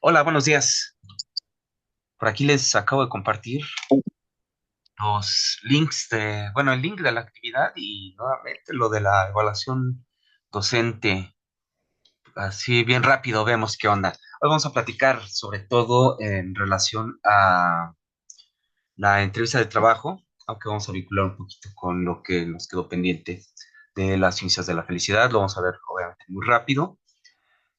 Hola, buenos días. Por aquí les acabo de compartir los links bueno, el link de la actividad y nuevamente lo de la evaluación docente. Así bien rápido vemos qué onda. Hoy vamos a platicar sobre todo en relación a la entrevista de trabajo, aunque vamos a vincular un poquito con lo que nos quedó pendiente de las ciencias de la felicidad. Lo vamos a ver obviamente muy rápido.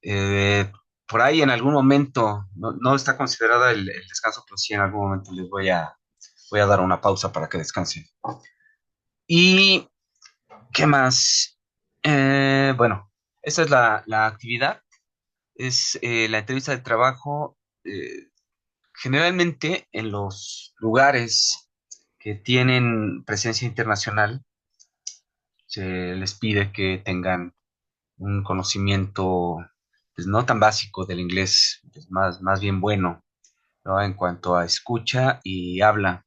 Eh, por ahí en algún momento, no está considerada el descanso, pero sí en algún momento les voy a dar una pausa para que descansen. ¿Y qué más? Bueno, esa es la actividad, es la entrevista de trabajo. Generalmente en los lugares que tienen presencia internacional, se les pide que tengan un conocimiento, pues no tan básico del inglés, pues más bien bueno, ¿no? En cuanto a escucha y habla.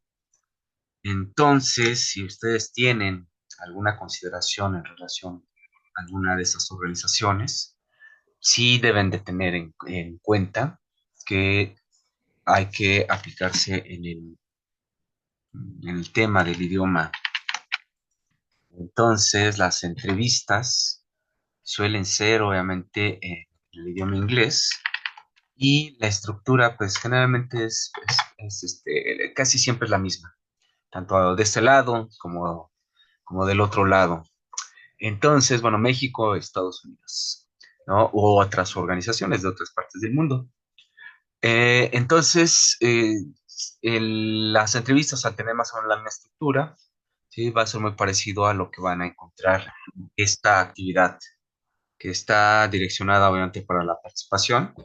Entonces, si ustedes tienen alguna consideración en relación a alguna de esas organizaciones, sí deben de tener en cuenta que hay que aplicarse en el tema del idioma. Entonces, las entrevistas suelen ser obviamente en el idioma inglés y la estructura pues generalmente casi siempre es la misma, tanto de este lado como del otro lado. Entonces, bueno, México, Estados Unidos, ¿no? U otras organizaciones de otras partes del mundo. Entonces, las entrevistas al tener más o menos la misma estructura, sí, va a ser muy parecido a lo que van a encontrar en esta actividad, que está direccionada obviamente para la participación.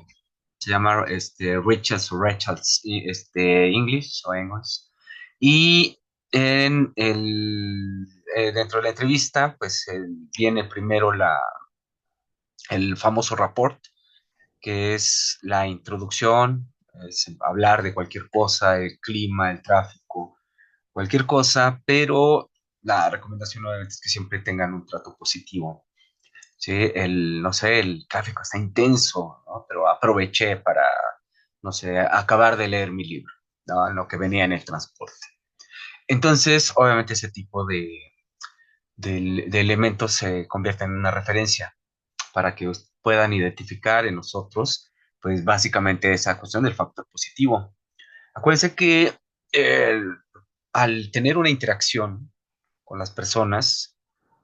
Se llama Richards English o English. Y dentro de la entrevista, pues viene primero el famoso rapport, que es la introducción, es hablar de cualquier cosa, el clima, el tráfico, cualquier cosa, pero la recomendación obviamente es que siempre tengan un trato positivo. Sí, no sé, el tráfico está intenso, ¿no? Pero aproveché para, no sé, acabar de leer mi libro, ¿no? En lo que venía en el transporte. Entonces, obviamente ese tipo de elementos se convierten en una referencia para que puedan identificar en nosotros, pues básicamente esa cuestión del factor positivo. Acuérdense que eh, al tener una interacción con las personas,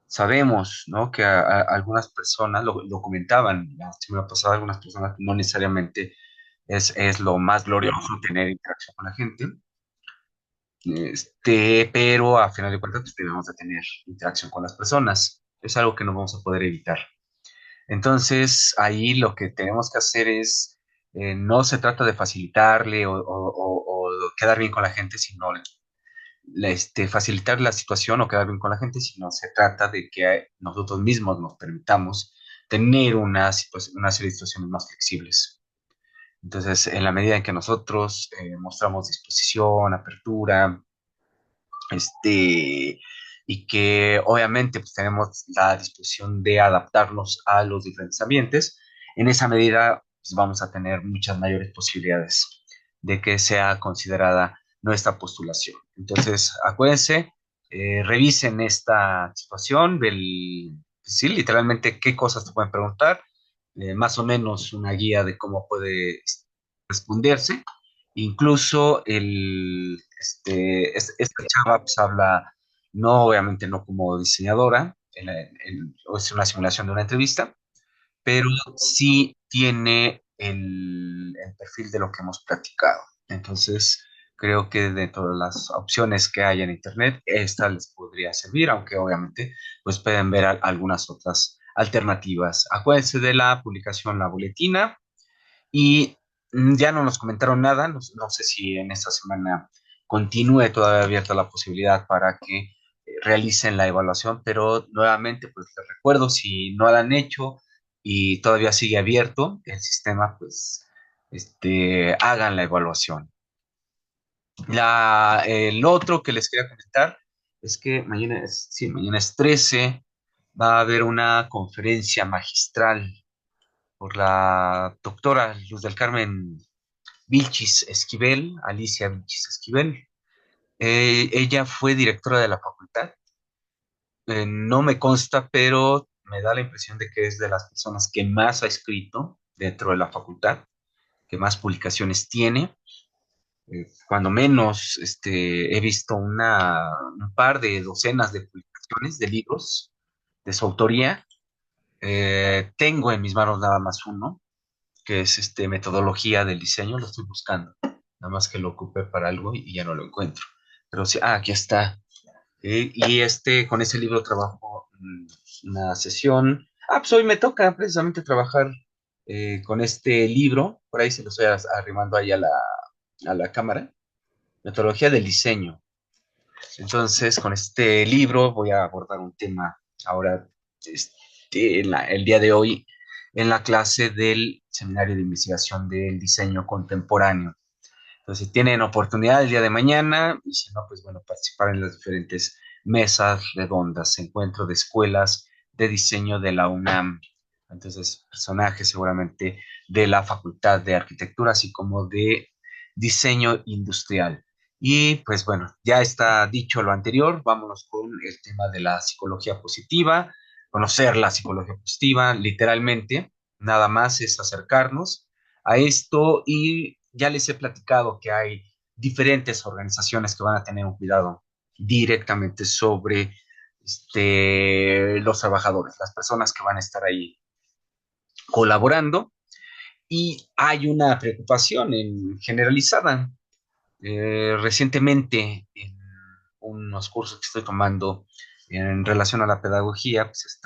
sabemos, ¿no? Que algunas personas lo comentaban la semana pasada, algunas personas no necesariamente es lo más glorioso tener interacción con la gente, pero a final de cuentas pues, debemos de tener interacción con las personas. Es algo que no vamos a poder evitar. Entonces, ahí lo que tenemos que hacer es, no se trata de facilitarle o quedar bien con la gente, sino facilitar la situación o quedar bien con la gente, sino se trata de que nosotros mismos nos permitamos tener una serie de situaciones más flexibles. Entonces, en la medida en que nosotros mostramos disposición, apertura, y que obviamente pues, tenemos la disposición de adaptarnos a los diferentes ambientes, en esa medida pues, vamos a tener muchas mayores posibilidades de que sea considerada nuestra postulación. Entonces, acuérdense, revisen esta situación sí, literalmente qué cosas te pueden preguntar, más o menos una guía de cómo puede responderse. Incluso esta chava pues, habla, no obviamente no como diseñadora, es una simulación de una entrevista, pero sí tiene el perfil de lo que hemos practicado. Entonces, creo que de todas las opciones que hay en Internet, esta les podría servir, aunque obviamente pues pueden ver algunas otras alternativas. Acuérdense de la publicación La Boletina y ya no nos comentaron nada, no sé si en esta semana continúe todavía abierta la posibilidad para que realicen la evaluación, pero nuevamente, pues les recuerdo, si no la han hecho y todavía sigue abierto el sistema, pues hagan la evaluación. El otro que les quería comentar es que mañana es 13, va a haber una conferencia magistral por la doctora Luz del Carmen Vilchis Esquivel, Alicia Vilchis Esquivel. Ella fue directora de la facultad. No me consta, pero me da la impresión de que es de las personas que más ha escrito dentro de la facultad, que más publicaciones tiene. Cuando menos he visto un par de docenas de publicaciones de libros de su autoría. Tengo en mis manos nada más uno, que es metodología del diseño, lo estoy buscando, nada más que lo ocupé para algo y ya no lo encuentro. Pero sí, aquí está. Y con ese libro trabajo una sesión. Pues hoy me toca precisamente trabajar con este libro, por ahí se lo estoy arrimando ahí a la cámara, metodología del diseño. Entonces, con este libro voy a abordar un tema ahora, el día de hoy, en la clase del Seminario de Investigación del Diseño Contemporáneo. Entonces, si tienen oportunidad el día de mañana, y si no, pues bueno, participar en las diferentes mesas redondas, encuentro de escuelas de diseño de la UNAM. Entonces, personajes seguramente de la Facultad de Arquitectura, así como de Diseño Industrial. Y pues bueno, ya está dicho lo anterior, vámonos con el tema de la psicología positiva, conocer la psicología positiva, literalmente, nada más es acercarnos a esto y ya les he platicado que hay diferentes organizaciones que van a tener un cuidado directamente sobre los trabajadores, las personas que van a estar ahí colaborando y hay una preocupación generalizada. Recientemente, en unos cursos que estoy tomando en relación a la pedagogía, pues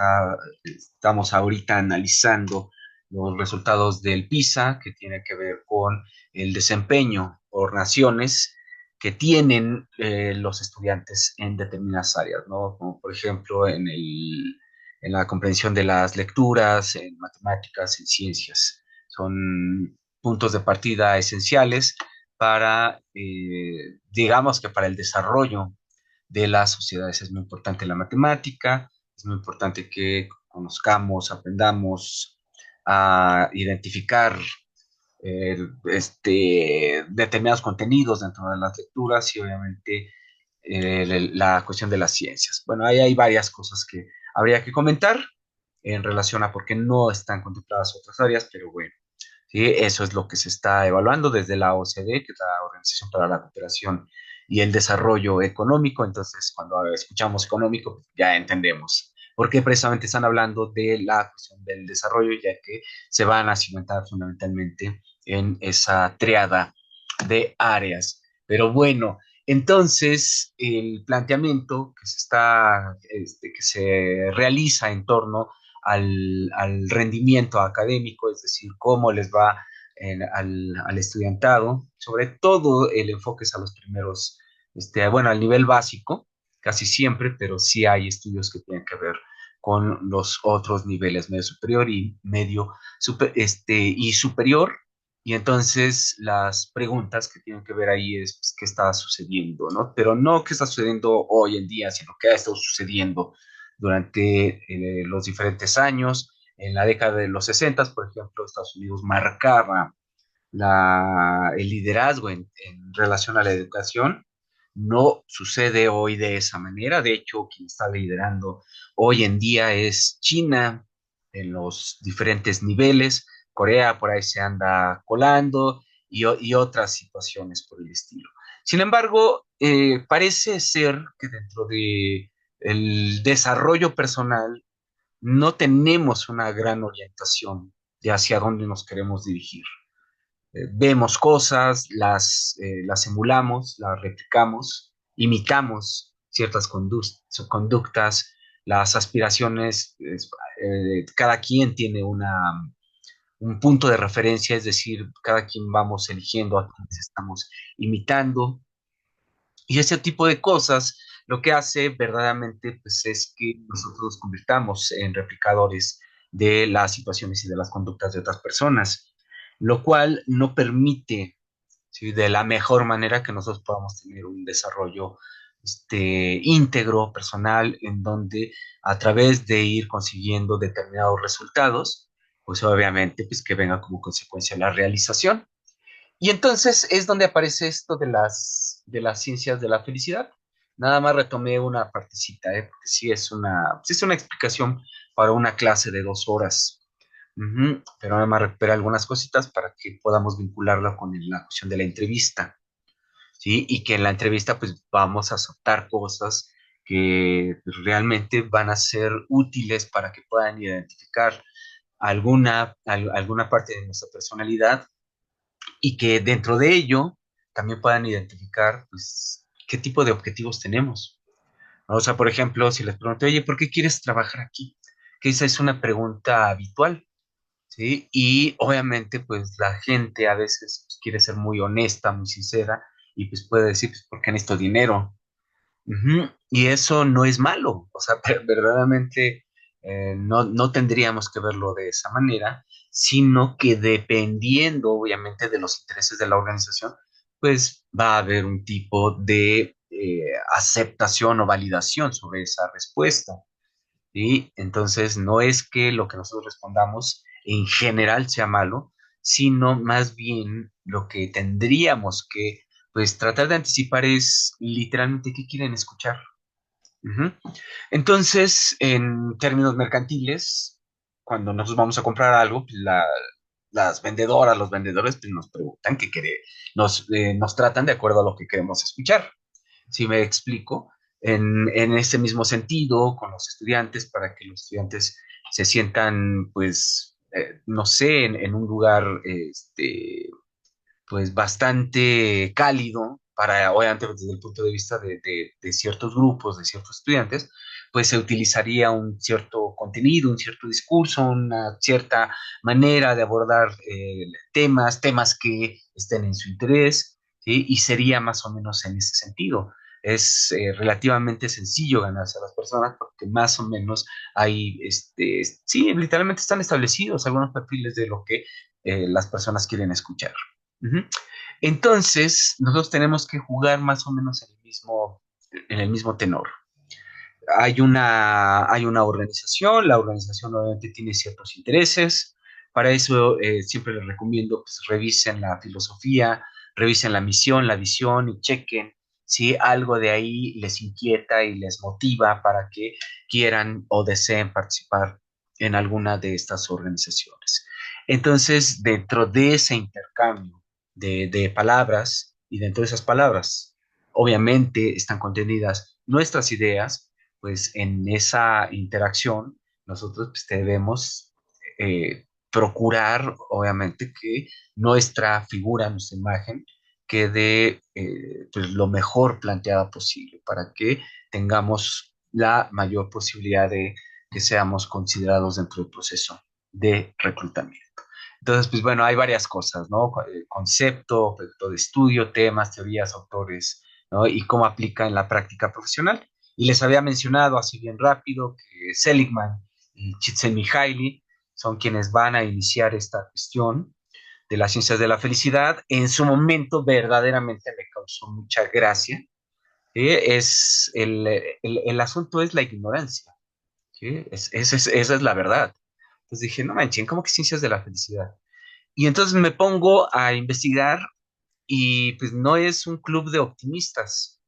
estamos ahorita analizando los resultados del PISA, que tiene que ver con el desempeño por naciones que tienen los estudiantes en determinadas áreas, ¿no? Como por ejemplo en la comprensión de las lecturas, en matemáticas, en ciencias. Son puntos de partida esenciales para, digamos que para el desarrollo de las sociedades. Es muy importante la matemática, es muy importante que conozcamos, aprendamos a identificar determinados contenidos dentro de las lecturas y obviamente la cuestión de las ciencias. Bueno, ahí hay varias cosas que habría que comentar en relación a por qué no están contempladas otras áreas, pero bueno. ¿Sí? Eso es lo que se está evaluando desde la OCDE, que es la Organización para la Cooperación y el Desarrollo Económico. Entonces, cuando escuchamos económico, pues, ya entendemos por qué precisamente están hablando de la cuestión del desarrollo, ya que se van a cimentar fundamentalmente en esa triada de áreas. Pero bueno, entonces el planteamiento que se realiza en torno al rendimiento académico, es decir, cómo les va al estudiantado, sobre todo el enfoque es a los primeros, bueno, al nivel básico, casi siempre, pero sí hay estudios que tienen que ver con los otros niveles, medio superior y y superior. Y entonces las preguntas que tienen que ver ahí es pues, qué está sucediendo, ¿no? Pero no qué está sucediendo hoy en día, sino qué ha estado sucediendo durante los diferentes años. En la década de los 60, por ejemplo, Estados Unidos marcaba el liderazgo en relación a la educación. No sucede hoy de esa manera. De hecho, quien está liderando hoy en día es China en los diferentes niveles. Corea por ahí se anda colando y otras situaciones por el estilo. Sin embargo, parece ser que dentro de el desarrollo personal no tenemos una gran orientación de hacia dónde nos queremos dirigir. Vemos cosas, las emulamos, las replicamos, imitamos ciertas conductas, las aspiraciones, cada quien tiene un punto de referencia, es decir, cada quien vamos eligiendo a quienes estamos imitando, y ese tipo de cosas lo que hace verdaderamente pues, es que nosotros nos convirtamos en replicadores de las situaciones y de las conductas de otras personas, lo cual no permite, ¿sí? De la mejor manera que nosotros podamos tener un desarrollo íntegro, personal, en donde a través de ir consiguiendo determinados resultados, pues obviamente pues que venga como consecuencia la realización. Y entonces es donde aparece esto de las ciencias de la felicidad. Nada más retomé una partecita, porque sí es una explicación para una clase de 2 horas. Ujú. Pero nada más recuperé algunas cositas para que podamos vincularla con la cuestión de la entrevista, ¿sí? Y que en la entrevista pues vamos a soltar cosas que pues, realmente van a ser útiles para que puedan identificar alguna parte de nuestra personalidad y que dentro de ello también puedan identificar pues, qué tipo de objetivos tenemos. O sea, por ejemplo, si les pregunto, oye, ¿por qué quieres trabajar aquí? Que esa es una pregunta habitual, ¿sí? Y obviamente, pues la gente a veces pues, quiere ser muy honesta, muy sincera, y pues puede decir, pues, ¿por qué necesito dinero? Ujú. Y eso no es malo, o sea, verdaderamente no tendríamos que verlo de esa manera, sino que dependiendo obviamente de los intereses de la organización, pues va a haber un tipo de aceptación o validación sobre esa respuesta. ¿Sí? Entonces, no es que lo que nosotros respondamos en general sea malo, sino más bien lo que tendríamos que, pues, tratar de anticipar es literalmente qué quieren escuchar. Ujú. Entonces, en términos mercantiles, cuando nosotros vamos a comprar algo, pues, las vendedoras, los vendedores, pues, nos preguntan nos tratan de acuerdo a lo que queremos escuchar. Si me explico, en ese mismo sentido, con los estudiantes, para que los estudiantes se sientan, pues, no sé, en un lugar, pues, bastante cálido, para, obviamente, desde el punto de vista de ciertos grupos, de ciertos estudiantes, pues se utilizaría un cierto contenido, un cierto discurso, una cierta manera de abordar temas que estén en su interés, ¿sí? Y sería más o menos en ese sentido. Es relativamente sencillo ganarse a las personas porque más o menos hay, sí, literalmente están establecidos algunos perfiles de lo que las personas quieren escuchar. Ujú. Entonces, nosotros tenemos que jugar más o menos en el mismo tenor. Hay una organización, la organización obviamente tiene ciertos intereses. Para eso siempre les recomiendo pues revisen la filosofía, revisen la misión, la visión y chequen si algo de ahí les inquieta y les motiva para que quieran o deseen participar en alguna de estas organizaciones. Entonces, dentro de ese intercambio de palabras y dentro de esas palabras, obviamente están contenidas nuestras ideas, pues en esa interacción nosotros pues, debemos procurar, obviamente, que nuestra figura, nuestra imagen, quede pues, lo mejor planteada posible para que tengamos la mayor posibilidad de que seamos considerados dentro del proceso de reclutamiento. Entonces, pues bueno, hay varias cosas, ¿no? Concepto, objeto de estudio, temas, teorías, autores, ¿no? Y cómo aplica en la práctica profesional. Y les había mencionado así bien rápido que Seligman y Csikszentmihalyi son quienes van a iniciar esta cuestión de las ciencias de la felicidad. En su momento verdaderamente me causó mucha gracia. ¿Sí? El asunto es la ignorancia. ¿Sí? Esa es la verdad. Entonces dije, no manchen, ¿cómo que ciencias de la felicidad? Y entonces me pongo a investigar y pues no es un club de optimistas.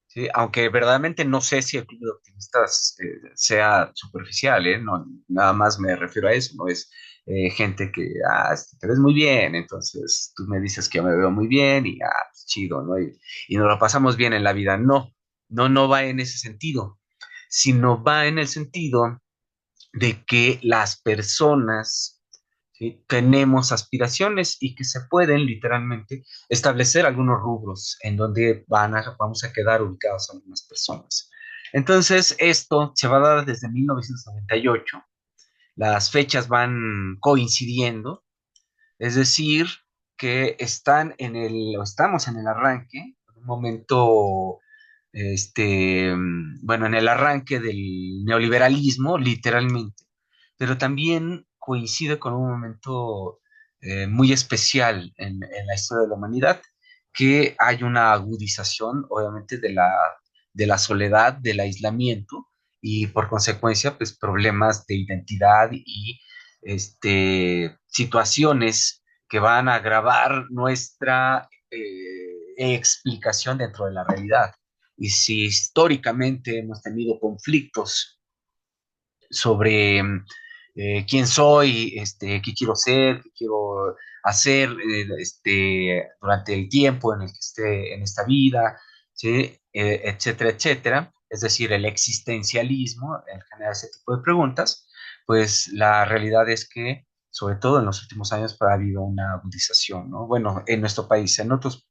Sí, aunque verdaderamente no sé si el club de optimistas sea superficial, ¿eh? No, nada más me refiero a eso, no es gente que, te ves muy bien, entonces tú me dices que yo me veo muy bien y, pues, chido, ¿no? Y nos lo pasamos bien en la vida. No, no va en ese sentido, sino va en el sentido de que las personas, ¿sí? Tenemos aspiraciones y que se pueden literalmente establecer algunos rubros en donde vamos a quedar ubicados algunas personas. Entonces, esto se va a dar desde 1998, las fechas van coincidiendo, es decir, que o estamos en el arranque, en un momento, bueno, en el arranque del neoliberalismo, literalmente, pero también coincide con un momento muy especial en la historia de la humanidad, que hay una agudización, obviamente, de la soledad, del aislamiento y por consecuencia, pues problemas de identidad y situaciones que van a agravar nuestra explicación dentro de la realidad. Y si históricamente hemos tenido conflictos sobre quién soy, qué quiero ser, qué quiero hacer durante el tiempo en el que esté en esta vida, ¿sí? Etcétera, etcétera. Es decir, el existencialismo, en general ese tipo de preguntas, pues la realidad es que, sobre todo en los últimos años, pues, ha habido una agudización, ¿no? Bueno, en nuestro país, en otras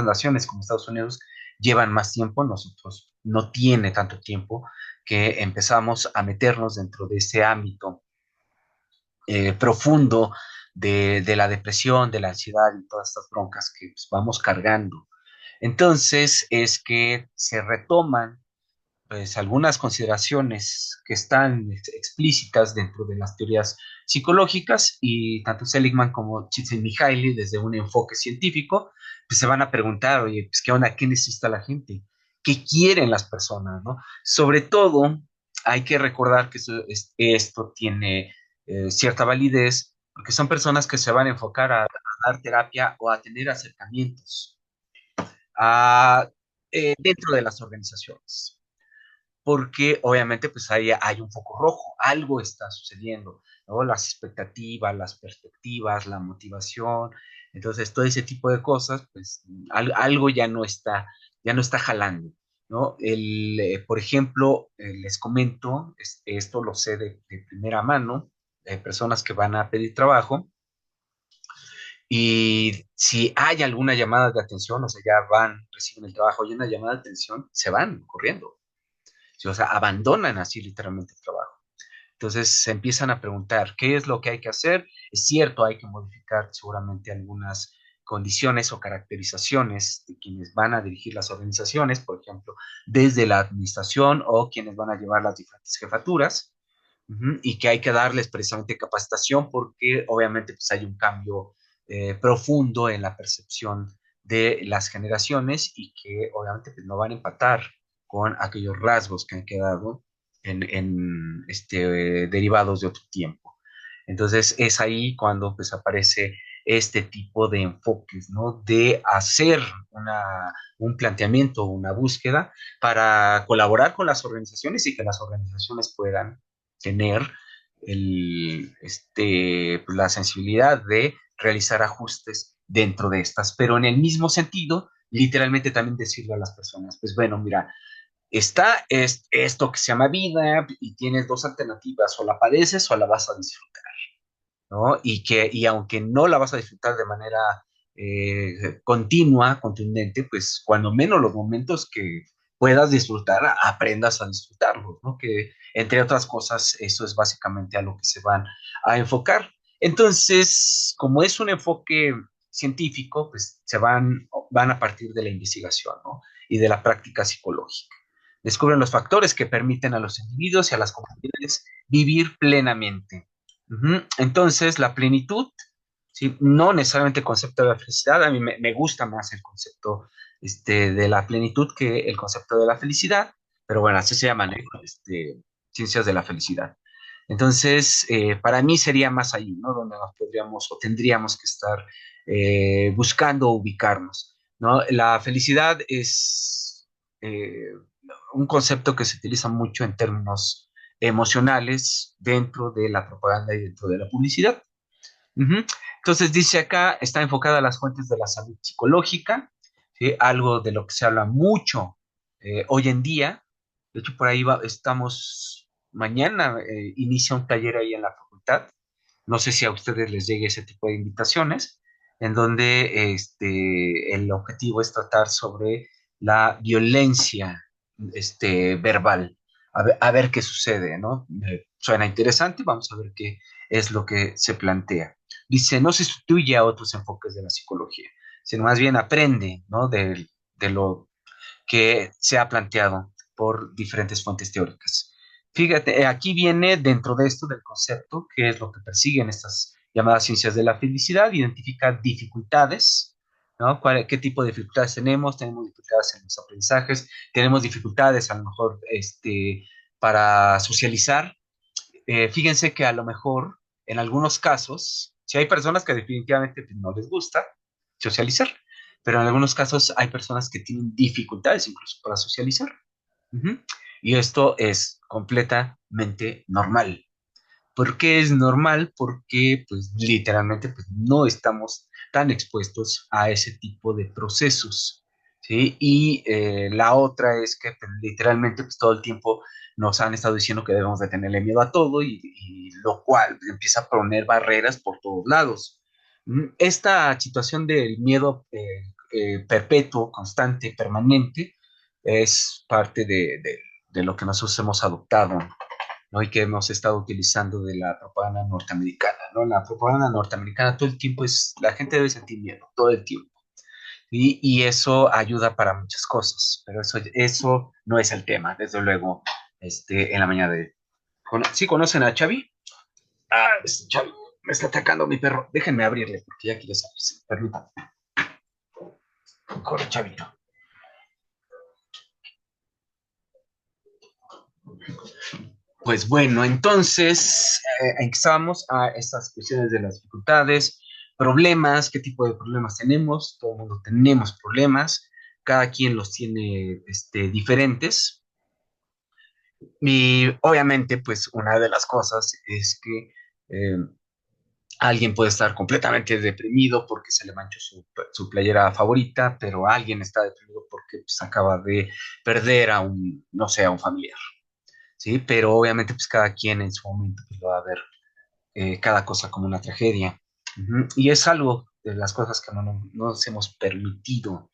naciones como Estados Unidos, llevan más tiempo, nosotros no tiene tanto tiempo que empezamos a meternos dentro de ese ámbito profundo de la depresión, de la ansiedad y todas estas broncas que pues, vamos cargando. Entonces es que se retoman pues algunas consideraciones que están explícitas dentro de las teorías psicológicas y tanto Seligman como Csikszentmihalyi desde un enfoque científico pues se van a preguntar, oye, pues qué onda, qué necesita la gente, qué quieren las personas, ¿no? Sobre todo hay que recordar que esto tiene cierta validez porque son personas que se van a enfocar a dar terapia o a tener acercamientos a, dentro de las organizaciones porque obviamente pues hay un foco rojo, algo está sucediendo, ¿no? Las expectativas, las perspectivas, la motivación, entonces todo ese tipo de cosas, pues algo ya no está jalando, ¿no? Por ejemplo, les comento, esto lo sé de primera mano, de personas que van a pedir trabajo, y si hay alguna llamada de atención, o sea, ya van, reciben el trabajo y una llamada de atención, se van corriendo. ¿Sí? O sea, abandonan así literalmente el trabajo. Entonces se empiezan a preguntar, ¿qué es lo que hay que hacer? Es cierto, hay que modificar seguramente algunas condiciones o caracterizaciones de quienes van a dirigir las organizaciones, por ejemplo, desde la administración o quienes van a llevar las diferentes jefaturas, y que hay que darles precisamente capacitación porque obviamente pues, hay un cambio profundo en la percepción de las generaciones y que obviamente pues, no van a empatar con aquellos rasgos que han quedado derivados de otro tiempo. Entonces es ahí cuando pues aparece este tipo de enfoques, ¿no? De hacer un planteamiento, una búsqueda para colaborar con las organizaciones y que las organizaciones puedan tener pues, la sensibilidad de realizar ajustes dentro de estas, pero en el mismo sentido, literalmente también decirle a las personas, pues bueno, mira, está esto que se llama vida y tienes dos alternativas, o la padeces o la vas a disfrutar, ¿no? Y aunque no la vas a disfrutar de manera continua, contundente, pues cuando menos los momentos que puedas disfrutar, aprendas a disfrutarlos, ¿no? Que entre otras cosas, eso es básicamente a lo que se van a enfocar. Entonces, como es un enfoque científico, pues van a partir de la investigación, ¿no? Y de la práctica psicológica. Descubren los factores que permiten a los individuos y a las comunidades vivir plenamente. Entonces, la plenitud, ¿sí? No necesariamente el concepto de la felicidad, a mí me gusta más el concepto de la plenitud que el concepto de la felicidad, pero bueno, así se llaman, ¿eh? Ciencias de la felicidad. Entonces, para mí sería más ahí, ¿no? Donde nos podríamos o tendríamos que estar buscando ubicarnos, ¿no? La felicidad es un concepto que se utiliza mucho en términos emocionales dentro de la propaganda y dentro de la publicidad. Ujú. Entonces dice acá, está enfocada a las fuentes de la salud psicológica, ¿sí? Algo de lo que se habla mucho hoy en día. De hecho, por ahí estamos, mañana inicia un taller ahí en la facultad. No sé si a ustedes les llegue ese tipo de invitaciones, en donde el objetivo es tratar sobre la violencia verbal, a ver qué sucede, ¿no? Suena interesante, vamos a ver qué es lo que se plantea. Dice, no se sustituye a otros enfoques de la psicología, sino más bien aprende, ¿no? De lo que se ha planteado por diferentes fuentes teóricas. Fíjate, aquí viene dentro de esto del concepto, que es lo que persiguen estas llamadas ciencias de la felicidad, identifica dificultades, ¿no? ¿Qué tipo de dificultades tenemos? Tenemos dificultades en los aprendizajes, tenemos dificultades a lo mejor para socializar. Fíjense que a lo mejor en algunos casos, si hay personas que definitivamente pues, no les gusta socializar, pero en algunos casos hay personas que tienen dificultades incluso para socializar. Ujú. Y esto es completamente normal. ¿Por qué es normal? Porque pues literalmente pues, no estamos tan expuestos a ese tipo de procesos, ¿sí? Y la otra es que pues, literalmente pues, todo el tiempo nos han estado diciendo que debemos de tenerle miedo a todo y lo cual empieza a poner barreras por todos lados. Esta situación del miedo perpetuo, constante, permanente, es parte de lo que nosotros hemos adoptado, ¿no? Y que hemos estado utilizando de la propaganda norteamericana, ¿no? La propaganda norteamericana todo el tiempo es, la gente debe sentir miedo, todo el tiempo. Y eso ayuda para muchas cosas, pero eso no es el tema, desde luego, en la mañana de... ¿Sí conocen a Xavi? Ah, es Xavi, me está atacando mi perro. Déjenme abrirle, porque ya quiere salirse. Permítanme. Corre, Chavito. Pues bueno, entonces empezamos a estas cuestiones de las dificultades, problemas, qué tipo de problemas tenemos. Todo el mundo tenemos problemas, cada quien los tiene diferentes. Y obviamente, pues una de las cosas es que eh, alguien puede estar completamente deprimido porque se le manchó su playera favorita, pero alguien está deprimido porque pues, acaba de perder a un, no sé, a un familiar. ¿Sí? Pero obviamente pues cada quien en su momento pues, lo va a ver cada cosa como una tragedia. Ujú. Y es algo de las cosas que no nos hemos permitido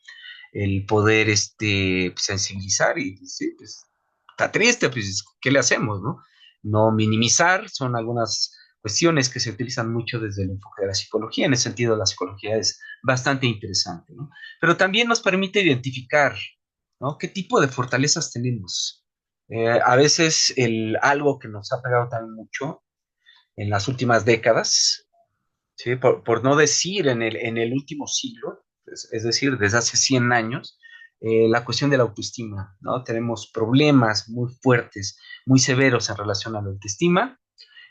el poder pues, sensibilizar y pues, sí, pues, está triste, pues, ¿qué le hacemos, no? No minimizar, son algunas cuestiones que se utilizan mucho desde el enfoque de la psicología. En ese sentido, la psicología es bastante interesante, ¿no? Pero también nos permite identificar, ¿no? ¿Qué tipo de fortalezas tenemos? A veces algo que nos ha pegado también mucho en las últimas décadas, ¿sí? Por no decir en el último siglo, es decir, desde hace 100 años, la cuestión de la autoestima, ¿no? Tenemos problemas muy fuertes, muy severos en relación a la autoestima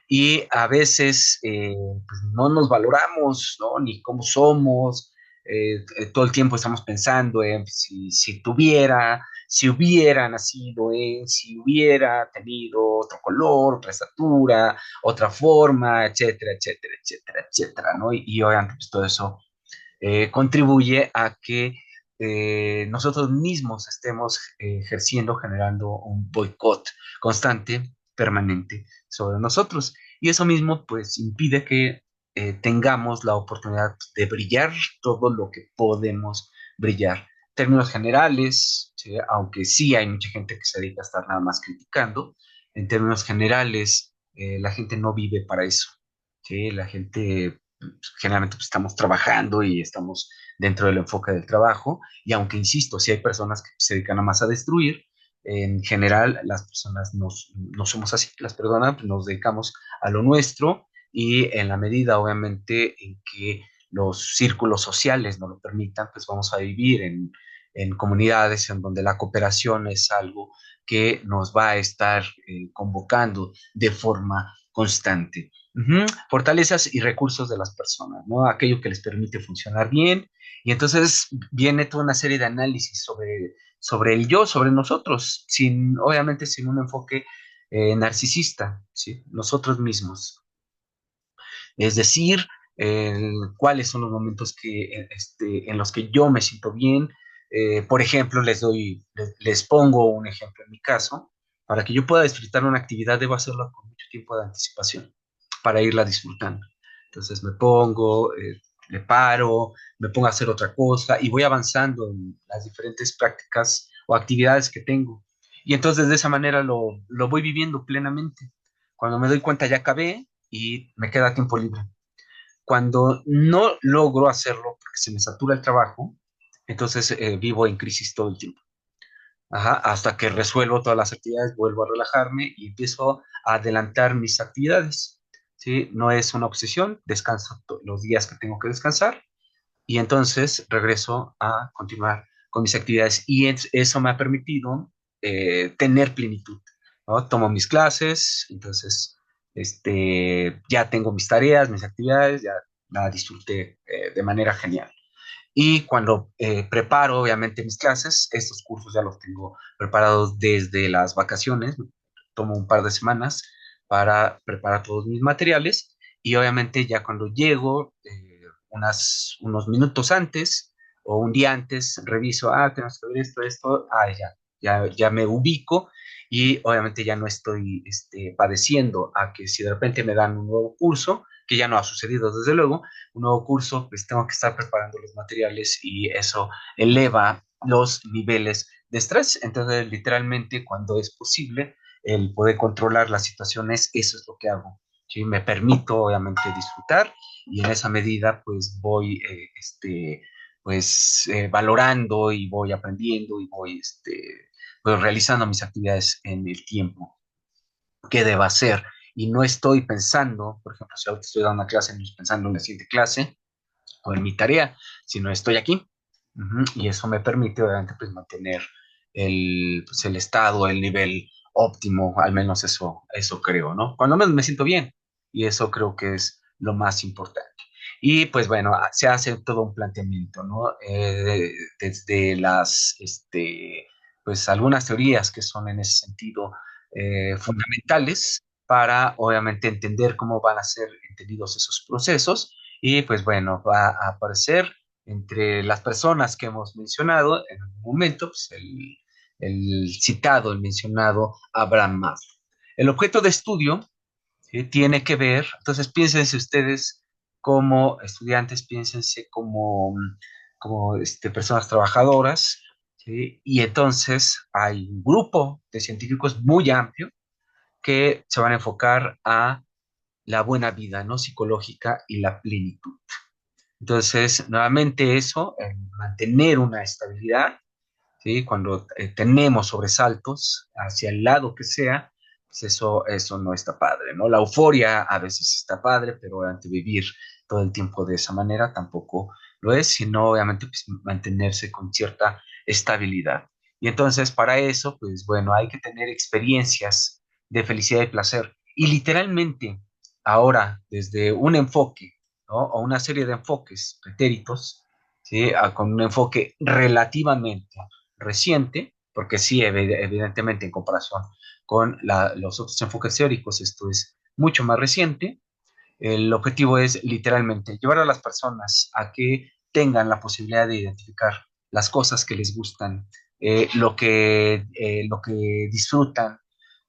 y a veces pues no nos valoramos, ¿no? Ni cómo somos, todo el tiempo estamos pensando en si tuviera, si hubiera nacido, si hubiera tenido otro color, otra estatura, otra forma, etcétera, etcétera, etcétera, etcétera, ¿no? Y obviamente pues todo eso contribuye a que nosotros mismos estemos ejerciendo, generando un boicot constante, permanente sobre nosotros. Y eso mismo pues impide que tengamos la oportunidad de brillar todo lo que podemos brillar. En términos generales, ¿sí? Aunque sí hay mucha gente que se dedica a estar nada más criticando, en términos generales la gente no vive para eso. ¿Sí? La gente generalmente pues, estamos trabajando y estamos dentro del enfoque del trabajo. Y aunque, insisto, si hay personas que se dedican a más a destruir, en general las personas no somos así, las personas pues, nos dedicamos a lo nuestro y en la medida, obviamente, en que los círculos sociales nos lo permitan, pues vamos a vivir en comunidades en donde la cooperación es algo que nos va a estar convocando de forma constante. Ujú. Fortalezas y recursos de las personas, ¿no? Aquello que les permite funcionar bien. Y entonces viene toda una serie de análisis sobre el yo, sobre nosotros, obviamente sin un enfoque narcisista, ¿sí? Nosotros mismos. Es decir, cuáles son los momentos en los que yo me siento bien. Por ejemplo, les pongo un ejemplo en mi caso. Para que yo pueda disfrutar una actividad, debo hacerlo con mucho tiempo de anticipación para irla disfrutando. Entonces me pongo, le paro, me pongo a hacer otra cosa y voy avanzando en las diferentes prácticas o actividades que tengo. Y entonces de esa manera lo voy viviendo plenamente. Cuando me doy cuenta ya acabé y me queda tiempo libre. Cuando no logro hacerlo porque se me satura el trabajo, entonces vivo en crisis todo el tiempo. Ajá, hasta que resuelvo todas las actividades, vuelvo a relajarme y empiezo a adelantar mis actividades. ¿Sí? No es una obsesión, descanso los días que tengo que descansar y entonces regreso a continuar con mis actividades y eso me ha permitido tener plenitud, ¿no? Tomo mis clases, entonces ya tengo mis tareas, mis actividades, ya la disfruté de manera genial. Y cuando preparo, obviamente, mis clases, estos cursos ya los tengo preparados desde las vacaciones. Tomo un par de semanas para preparar todos mis materiales y obviamente ya cuando llego, unos minutos antes o un día antes, reviso, tenemos que ver esto, ya me ubico y obviamente ya no estoy padeciendo a que si de repente me dan un nuevo curso, que ya no ha sucedido desde luego, un nuevo curso, pues tengo que estar preparando los materiales y eso eleva los niveles de estrés. Entonces, literalmente, cuando es posible, el poder controlar las situaciones, eso es lo que hago. ¿Sí? Me permito, obviamente, disfrutar y en esa medida, pues voy, valorando y voy aprendiendo y voy, pues, realizando mis actividades en el tiempo que deba hacer. Y no estoy pensando, por ejemplo, si ahorita estoy dando una clase, no estoy pensando en la siguiente clase, o en mi tarea, sino estoy aquí. Y eso me permite, obviamente, pues mantener el estado, el nivel óptimo, al menos eso creo, ¿no? Cuando menos me siento bien, y eso creo que es lo más importante. Y pues bueno, se hace todo un planteamiento, ¿no? Desde pues algunas teorías que son en ese sentido fundamentales para, obviamente, entender cómo van a ser entendidos esos procesos y pues bueno, va a aparecer entre las personas que hemos mencionado en algún momento, pues el mencionado Abraham Maslow. El objeto de estudio tiene que ver, entonces piénsense ustedes como estudiantes, piénsense como personas trabajadoras, ¿sí? Y entonces hay un grupo de científicos muy amplio que se van a enfocar a la buena vida, ¿no? Psicológica y la plenitud. Entonces, nuevamente eso, mantener una estabilidad, ¿sí? Cuando tenemos sobresaltos hacia el lado que sea, pues eso no está padre, ¿no? La euforia a veces está padre, pero obviamente vivir todo el tiempo de esa manera tampoco lo es, sino obviamente pues, mantenerse con cierta estabilidad. Y entonces para eso, pues bueno, hay que tener experiencias de felicidad y placer. Y literalmente, ahora, desde un enfoque, ¿no? O una serie de enfoques pretéritos, ¿sí? Con un enfoque relativamente reciente, porque sí, evidentemente en comparación con los otros enfoques teóricos, esto es mucho más reciente. El objetivo es literalmente llevar a las personas a que tengan la posibilidad de identificar las cosas que les gustan, lo que disfrutan,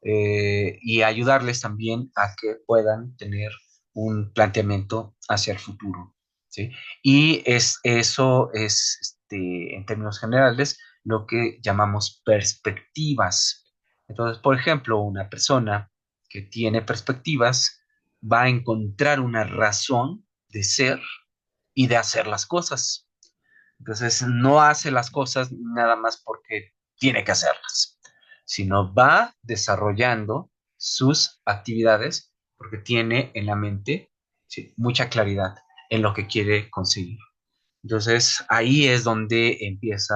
y ayudarles también a que puedan tener un planteamiento hacia el futuro. ¿Sí? Y eso es, en términos generales, lo que llamamos perspectivas. Entonces, por ejemplo, una persona que tiene perspectivas va a encontrar una razón de ser y de hacer las cosas. Entonces, no hace las cosas nada más porque tiene que hacerlas, sino va desarrollando sus actividades porque tiene en la mente, sí, mucha claridad en lo que quiere conseguir. Entonces, ahí es donde empieza,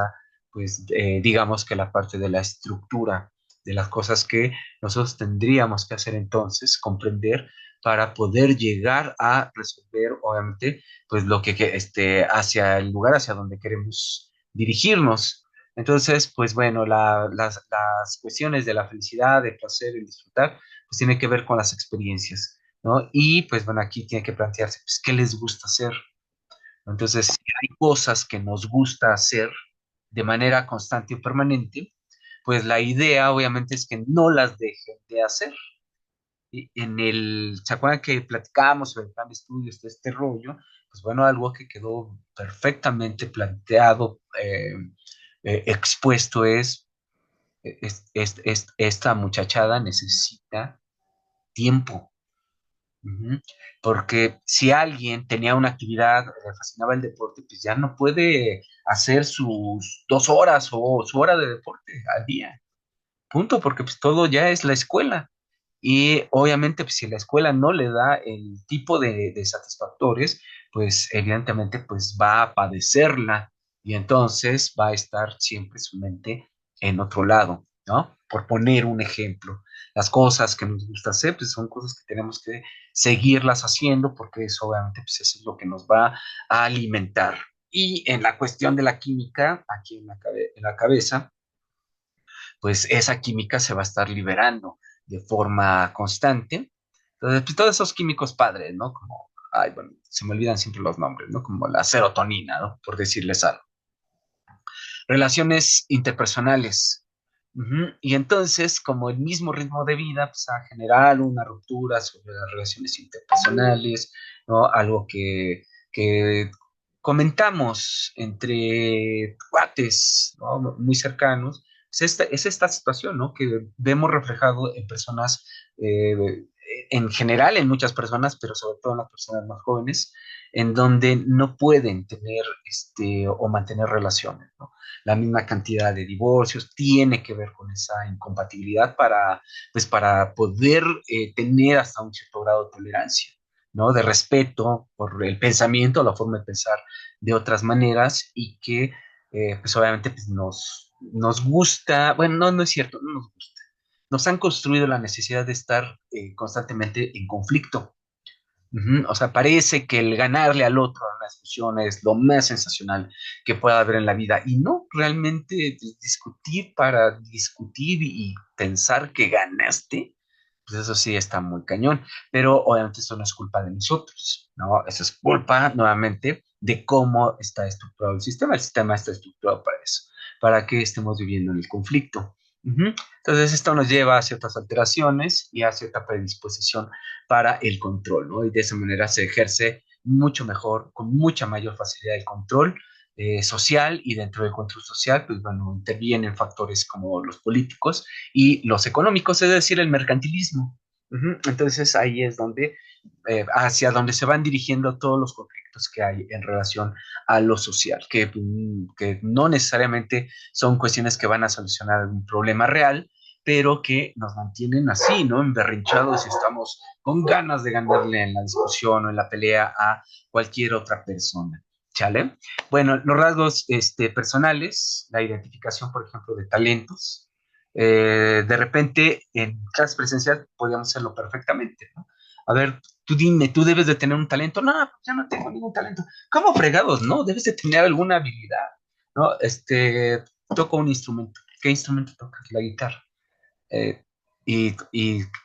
pues, digamos que la parte de la estructura de las cosas que nosotros tendríamos que hacer entonces, comprender para poder llegar a resolver, obviamente, pues lo hacia el lugar hacia donde queremos dirigirnos. Entonces, pues bueno, las cuestiones de la felicidad, de placer, y disfrutar, pues tiene que ver con las experiencias, ¿no? Y pues bueno, aquí tiene que plantearse, pues, ¿qué les gusta hacer? Entonces, si hay cosas que nos gusta hacer de manera constante y permanente, pues la idea obviamente es que no las dejen de hacer. Y ¿se acuerdan que platicábamos sobre el plan de estudios de este rollo? Pues bueno, algo que quedó perfectamente planteado, expuesto esta muchachada necesita tiempo. Ujú. Porque si alguien tenía una actividad, le fascinaba el deporte, pues ya no puede hacer sus 2 horas o su hora de deporte al día. Punto, porque pues todo ya es la escuela. Y obviamente, pues si la escuela no le da el tipo de satisfactores, pues evidentemente pues va a padecerla y entonces va a estar siempre su mente en otro lado, ¿no? Por poner un ejemplo. Las cosas que nos gusta hacer, pues son cosas que tenemos que seguirlas haciendo porque eso obviamente pues eso es lo que nos va a alimentar. Y en la cuestión de la química, aquí en la cabeza, pues esa química se va a estar liberando de forma constante. Entonces, pues, todos esos químicos padres, ¿no? Como, ay, bueno, se me olvidan siempre los nombres, ¿no? Como la serotonina, ¿no? Por decirles algo. Relaciones interpersonales. Y entonces, como el mismo ritmo de vida, pues a generar una ruptura sobre las relaciones interpersonales, ¿no? Algo que comentamos entre cuates, ¿no? Muy cercanos, es esta situación, ¿no? Que vemos reflejado en personas, en general en muchas personas, pero sobre todo en las personas más jóvenes, en donde no pueden tener o mantener relaciones, ¿no? La misma cantidad de divorcios tiene que ver con esa incompatibilidad pues, para poder tener hasta un cierto grado de tolerancia, ¿no? De respeto por el pensamiento, la forma de pensar de otras maneras y que, pues obviamente, pues nos gusta, bueno, no, no es cierto, no nos gusta. Nos han construido la necesidad de estar constantemente en conflicto. O sea, parece que el ganarle al otro a una discusión es lo más sensacional que pueda haber en la vida. Y no, realmente discutir para discutir y pensar que ganaste, pues eso sí está muy cañón. Pero obviamente eso no es culpa de nosotros, ¿no? Eso es culpa, nuevamente, de cómo está estructurado el sistema. El sistema está estructurado para eso, para que estemos viviendo en el conflicto. Entonces, esto nos lleva a ciertas alteraciones y a cierta predisposición para el control, ¿no? Y de esa manera se ejerce mucho mejor, con mucha mayor facilidad el control social y dentro del control social, pues bueno, intervienen factores como los políticos y los económicos, es decir, el mercantilismo. Entonces ahí es donde, hacia donde se van dirigiendo todos los conflictos que hay en relación a lo social, que no necesariamente son cuestiones que van a solucionar un problema real, pero que nos mantienen así, ¿no? Emberrinchados y estamos con ganas de ganarle en la discusión o en la pelea a cualquier otra persona. ¿Chale? Bueno, los rasgos personales, la identificación, por ejemplo, de talentos. De repente, en clases presenciales podíamos hacerlo perfectamente, ¿no? A ver, tú dime, ¿tú debes de tener un talento? No, pues ya no tengo ningún talento. ¿Cómo fregados, no? Debes de tener alguna habilidad, ¿no? Toco un instrumento. ¿Qué instrumento tocas? La guitarra. Y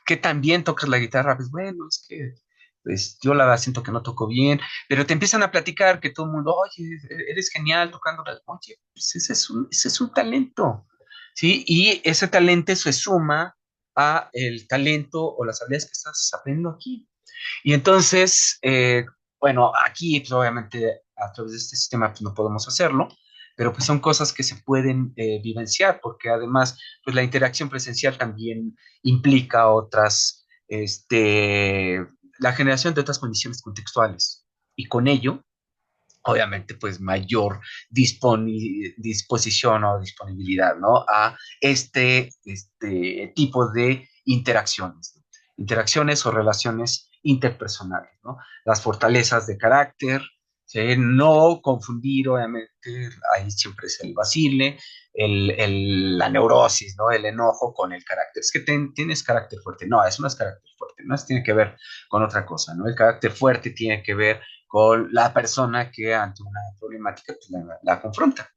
qué tan bien tocas la guitarra, pues bueno, es que pues, yo la verdad siento que no toco bien, pero te empiezan a platicar que todo el mundo, oye, eres genial tocando, oye, pues ese es un talento, ¿sí? Y ese talento se suma a el talento o las habilidades que estás aprendiendo aquí. Y entonces, bueno, aquí pues, obviamente a través de este sistema pues, no podemos hacerlo, pero pues son cosas que se pueden vivenciar, porque además pues la interacción presencial también implica otras, la generación de otras condiciones contextuales. Y con ello, obviamente, pues mayor disposición o disponibilidad, ¿no? A este tipo de interacciones, ¿no? Interacciones o relaciones interpersonales, ¿no? Las fortalezas de carácter, ¿sí? No confundir, obviamente, ahí siempre es el vacile, la neurosis, ¿no? El enojo con el carácter. Es que tienes carácter fuerte. No, eso no es carácter fuerte, ¿no? Eso tiene que ver con otra cosa, ¿no? El carácter fuerte tiene que ver con la persona que ante una problemática pues, la confronta,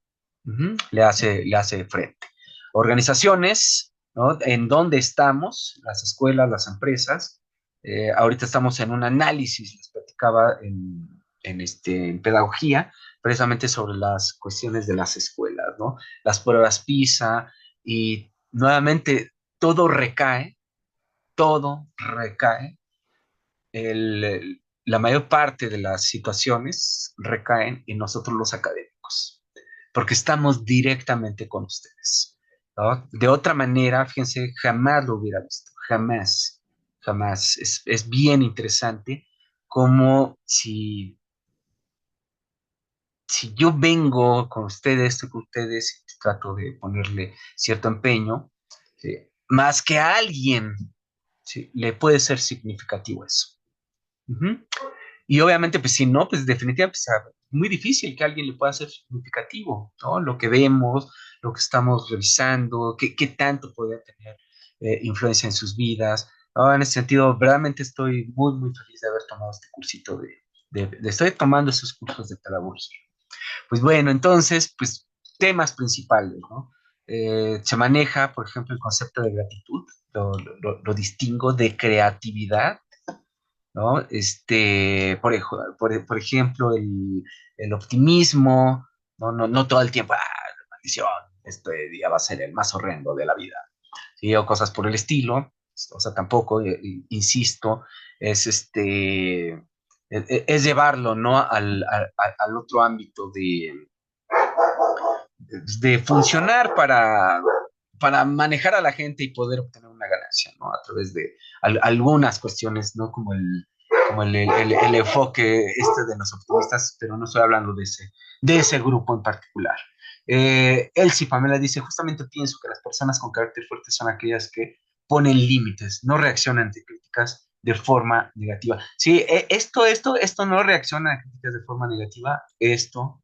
le hace frente. Organizaciones, ¿no? En dónde estamos, las escuelas, las empresas. Ahorita estamos en un análisis, les platicaba en pedagogía, precisamente sobre las cuestiones de las escuelas, ¿no? Las pruebas PISA y nuevamente todo recae la mayor parte de las situaciones recaen en nosotros los académicos, porque estamos directamente con ustedes, ¿no? De otra manera, fíjense, jamás lo hubiera visto, jamás, jamás. Es bien interesante como si yo vengo con ustedes, estoy con ustedes y trato de ponerle cierto empeño, ¿sí? Más que a alguien, ¿sí? Le puede ser significativo eso. Ujú. Y obviamente, pues si no, pues definitivamente pues, muy difícil que alguien le pueda ser significativo, ¿no? Lo que vemos, lo que estamos revisando, qué tanto puede tener influencia en sus vidas. ¿No? En ese sentido, realmente estoy muy, muy feliz de haber tomado este cursito estoy tomando esos cursos de pedagogía. Pues bueno, entonces, pues temas principales, ¿no? Se maneja, por ejemplo, el concepto de gratitud, lo distingo de creatividad, ¿no? Por ejemplo, el optimismo, no todo el tiempo, maldición, este día va a ser el más horrendo de la vida, ¿sí? O cosas por el estilo, o sea, tampoco, insisto, es es llevarlo, ¿no? Al otro ámbito de funcionar para manejar a la gente y poder obtener una ganancia, ¿no? A través de algunas cuestiones, ¿no? Como el enfoque de los optimistas, pero no estoy hablando de ese grupo en particular. Elsie Pamela dice, justamente pienso que las personas con carácter fuerte son aquellas que ponen límites, no reaccionan ante críticas de forma negativa. Sí, esto no reacciona a críticas de forma negativa, eso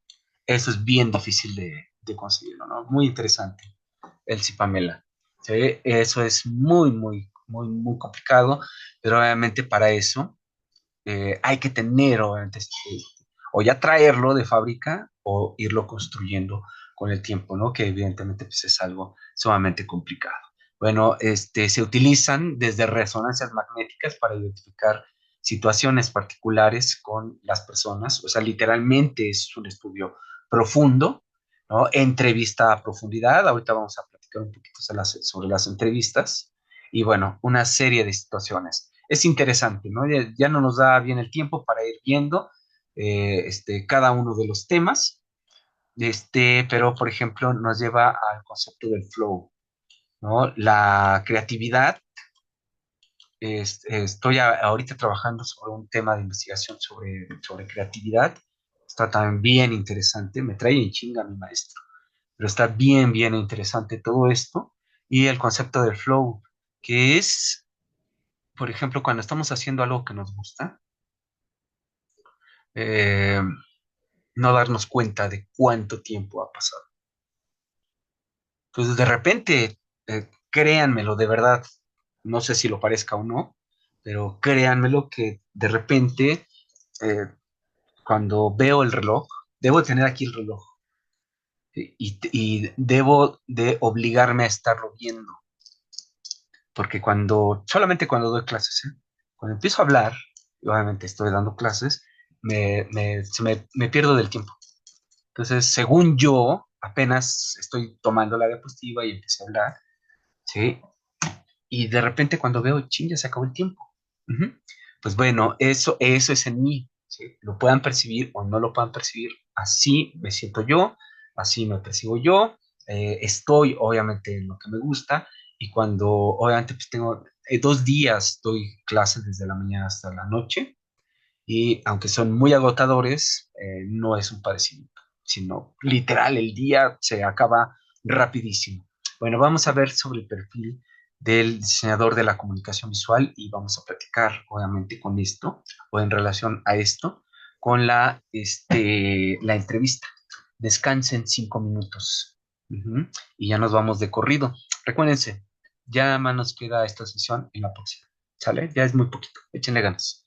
es bien difícil de conseguirlo, ¿no? Muy interesante, el Cipamela. ¿Sí? Eso es muy, muy, muy, muy complicado, pero obviamente para eso hay que tener, obviamente, o ya traerlo de fábrica o irlo construyendo con el tiempo, ¿no? Que evidentemente pues, es algo sumamente complicado. Bueno, se utilizan desde resonancias magnéticas para identificar situaciones particulares con las personas, o sea, literalmente es un estudio profundo, ¿no? Entrevista a profundidad, ahorita vamos a platicar un poquito sobre las entrevistas, y bueno, una serie de situaciones. Es interesante, ¿no? Ya no nos da bien el tiempo para ir viendo cada uno de los temas, pero por ejemplo nos lleva al concepto del flow, ¿no? La creatividad, estoy ahorita trabajando sobre un tema de investigación sobre creatividad, está también bien interesante, me trae en chinga mi maestro, pero está bien, bien interesante todo esto, y el concepto del flow, que es, por ejemplo, cuando estamos haciendo algo que nos gusta, eh, no darnos cuenta de cuánto tiempo ha pasado. Entonces, de repente, créanmelo, de verdad, no sé si lo parezca o no, pero créanmelo que de repente, eh, cuando veo el reloj, debo tener aquí el reloj, y debo de obligarme a estarlo viendo, porque solamente cuando doy clases, cuando empiezo a hablar, y obviamente estoy dando clases, me pierdo del tiempo. Entonces, según yo, apenas estoy tomando la diapositiva y empecé a hablar, ¿sí? Y de repente cuando veo, ching, ya se acabó el tiempo. Ujú. Pues bueno, eso es en mí, ¿sí? Lo puedan percibir o no lo puedan percibir, así me siento yo, así me percibo yo, estoy obviamente en lo que me gusta y cuando obviamente pues tengo 2 días, doy clases desde la mañana hasta la noche y aunque son muy agotadores, no es un padecimiento, sino literal, el día se acaba rapidísimo. Bueno, vamos a ver sobre el perfil del diseñador de la comunicación visual y vamos a platicar, obviamente, con esto o en relación a esto, con la entrevista. Descansen 5 minutos. Ujú. Y ya nos vamos de corrido. Recuérdense, ya más nos queda esta sesión en la próxima. ¿Sale? Ya es muy poquito. Échenle ganas.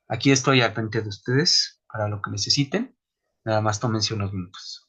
Aquí estoy al frente de ustedes para lo que necesiten. Nada más tómense unos minutos.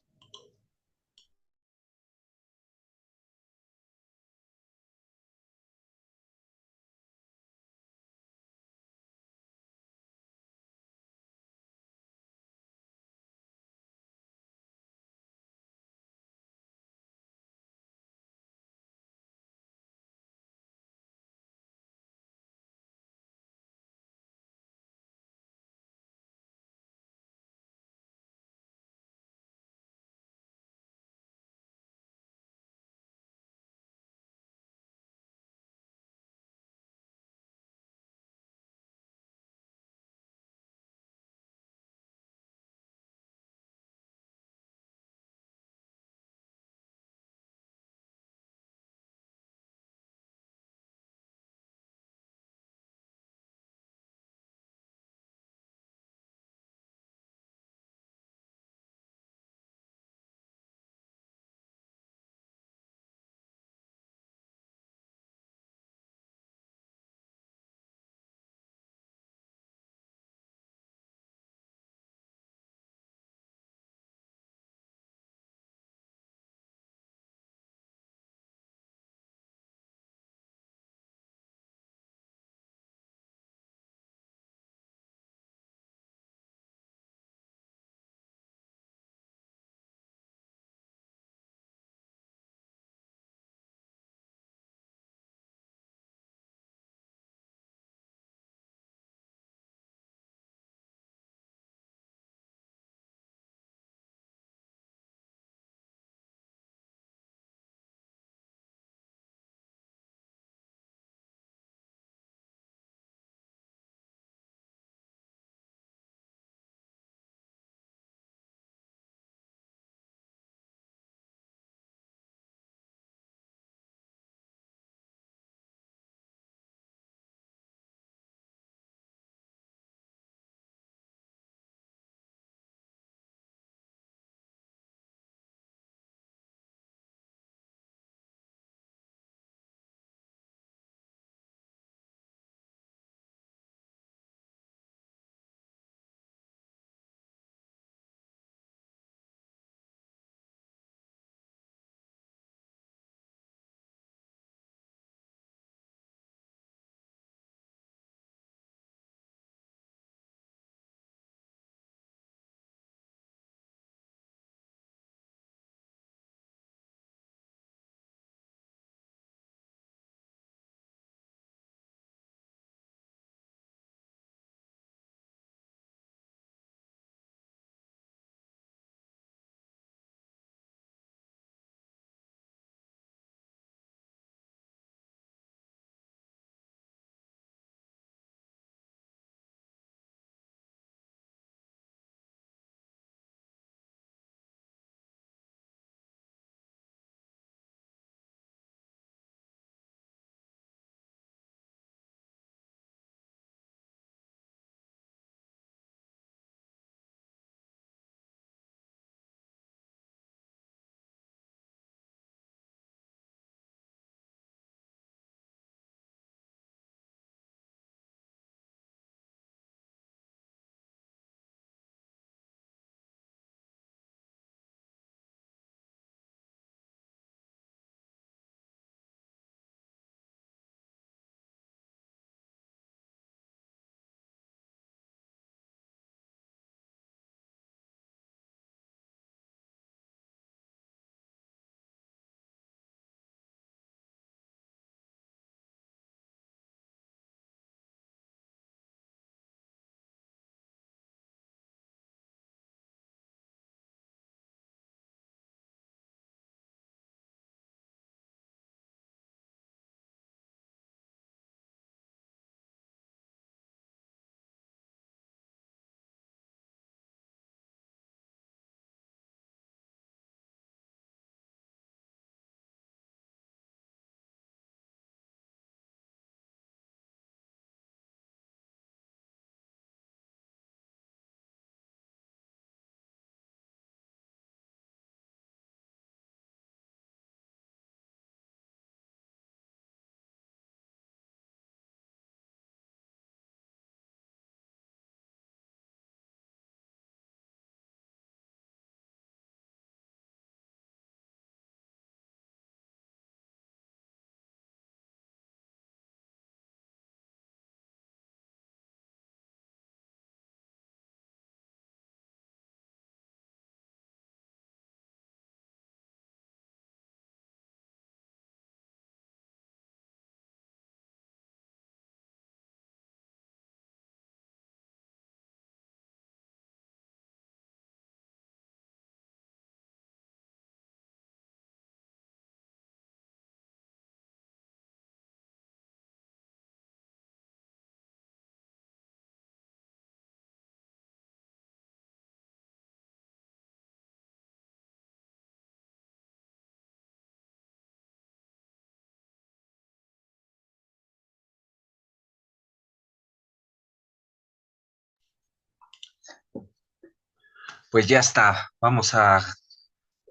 Pues ya está. Vamos a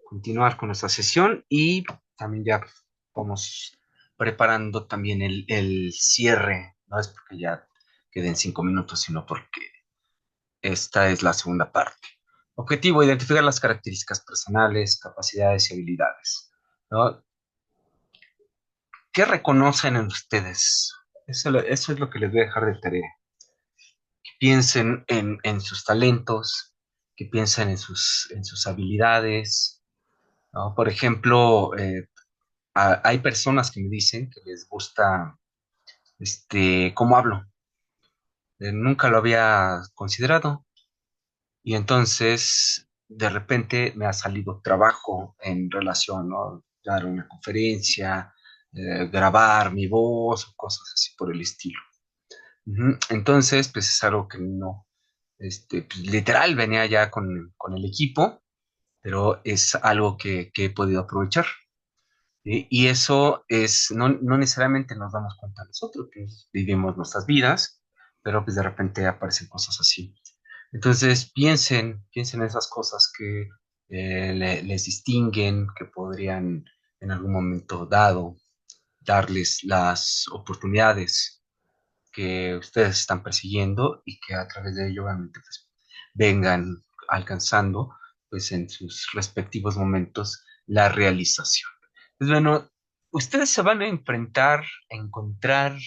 continuar con nuestra sesión y también ya vamos preparando también el cierre. No es porque ya queden 5 minutos, sino porque esta es la segunda parte. Objetivo, identificar las características personales, capacidades y habilidades, ¿no? ¿Qué reconocen en ustedes? Eso es lo que les voy a dejar de tarea. Que piensen en sus talentos, que piensen en sus habilidades, ¿no? Por ejemplo, hay personas que me dicen que les gusta cómo hablo. Nunca lo había considerado. Y entonces, de repente me ha salido trabajo en relación, ¿no? Dar una conferencia, grabar mi voz o cosas así por el estilo. Ujú. Entonces, pues es algo que no, pues, literal venía ya con el equipo, pero es algo que he podido aprovechar. ¿Sí? Y eso es, no necesariamente nos damos cuenta nosotros, que vivimos nuestras vidas, pero pues de repente aparecen cosas así. Entonces, piensen en esas cosas que les distinguen, que podrían en algún momento dado darles las oportunidades que ustedes están persiguiendo y que a través de ello obviamente pues, vengan alcanzando pues en sus respectivos momentos la realización. Pues bueno, ustedes se van a enfrentar, a encontrar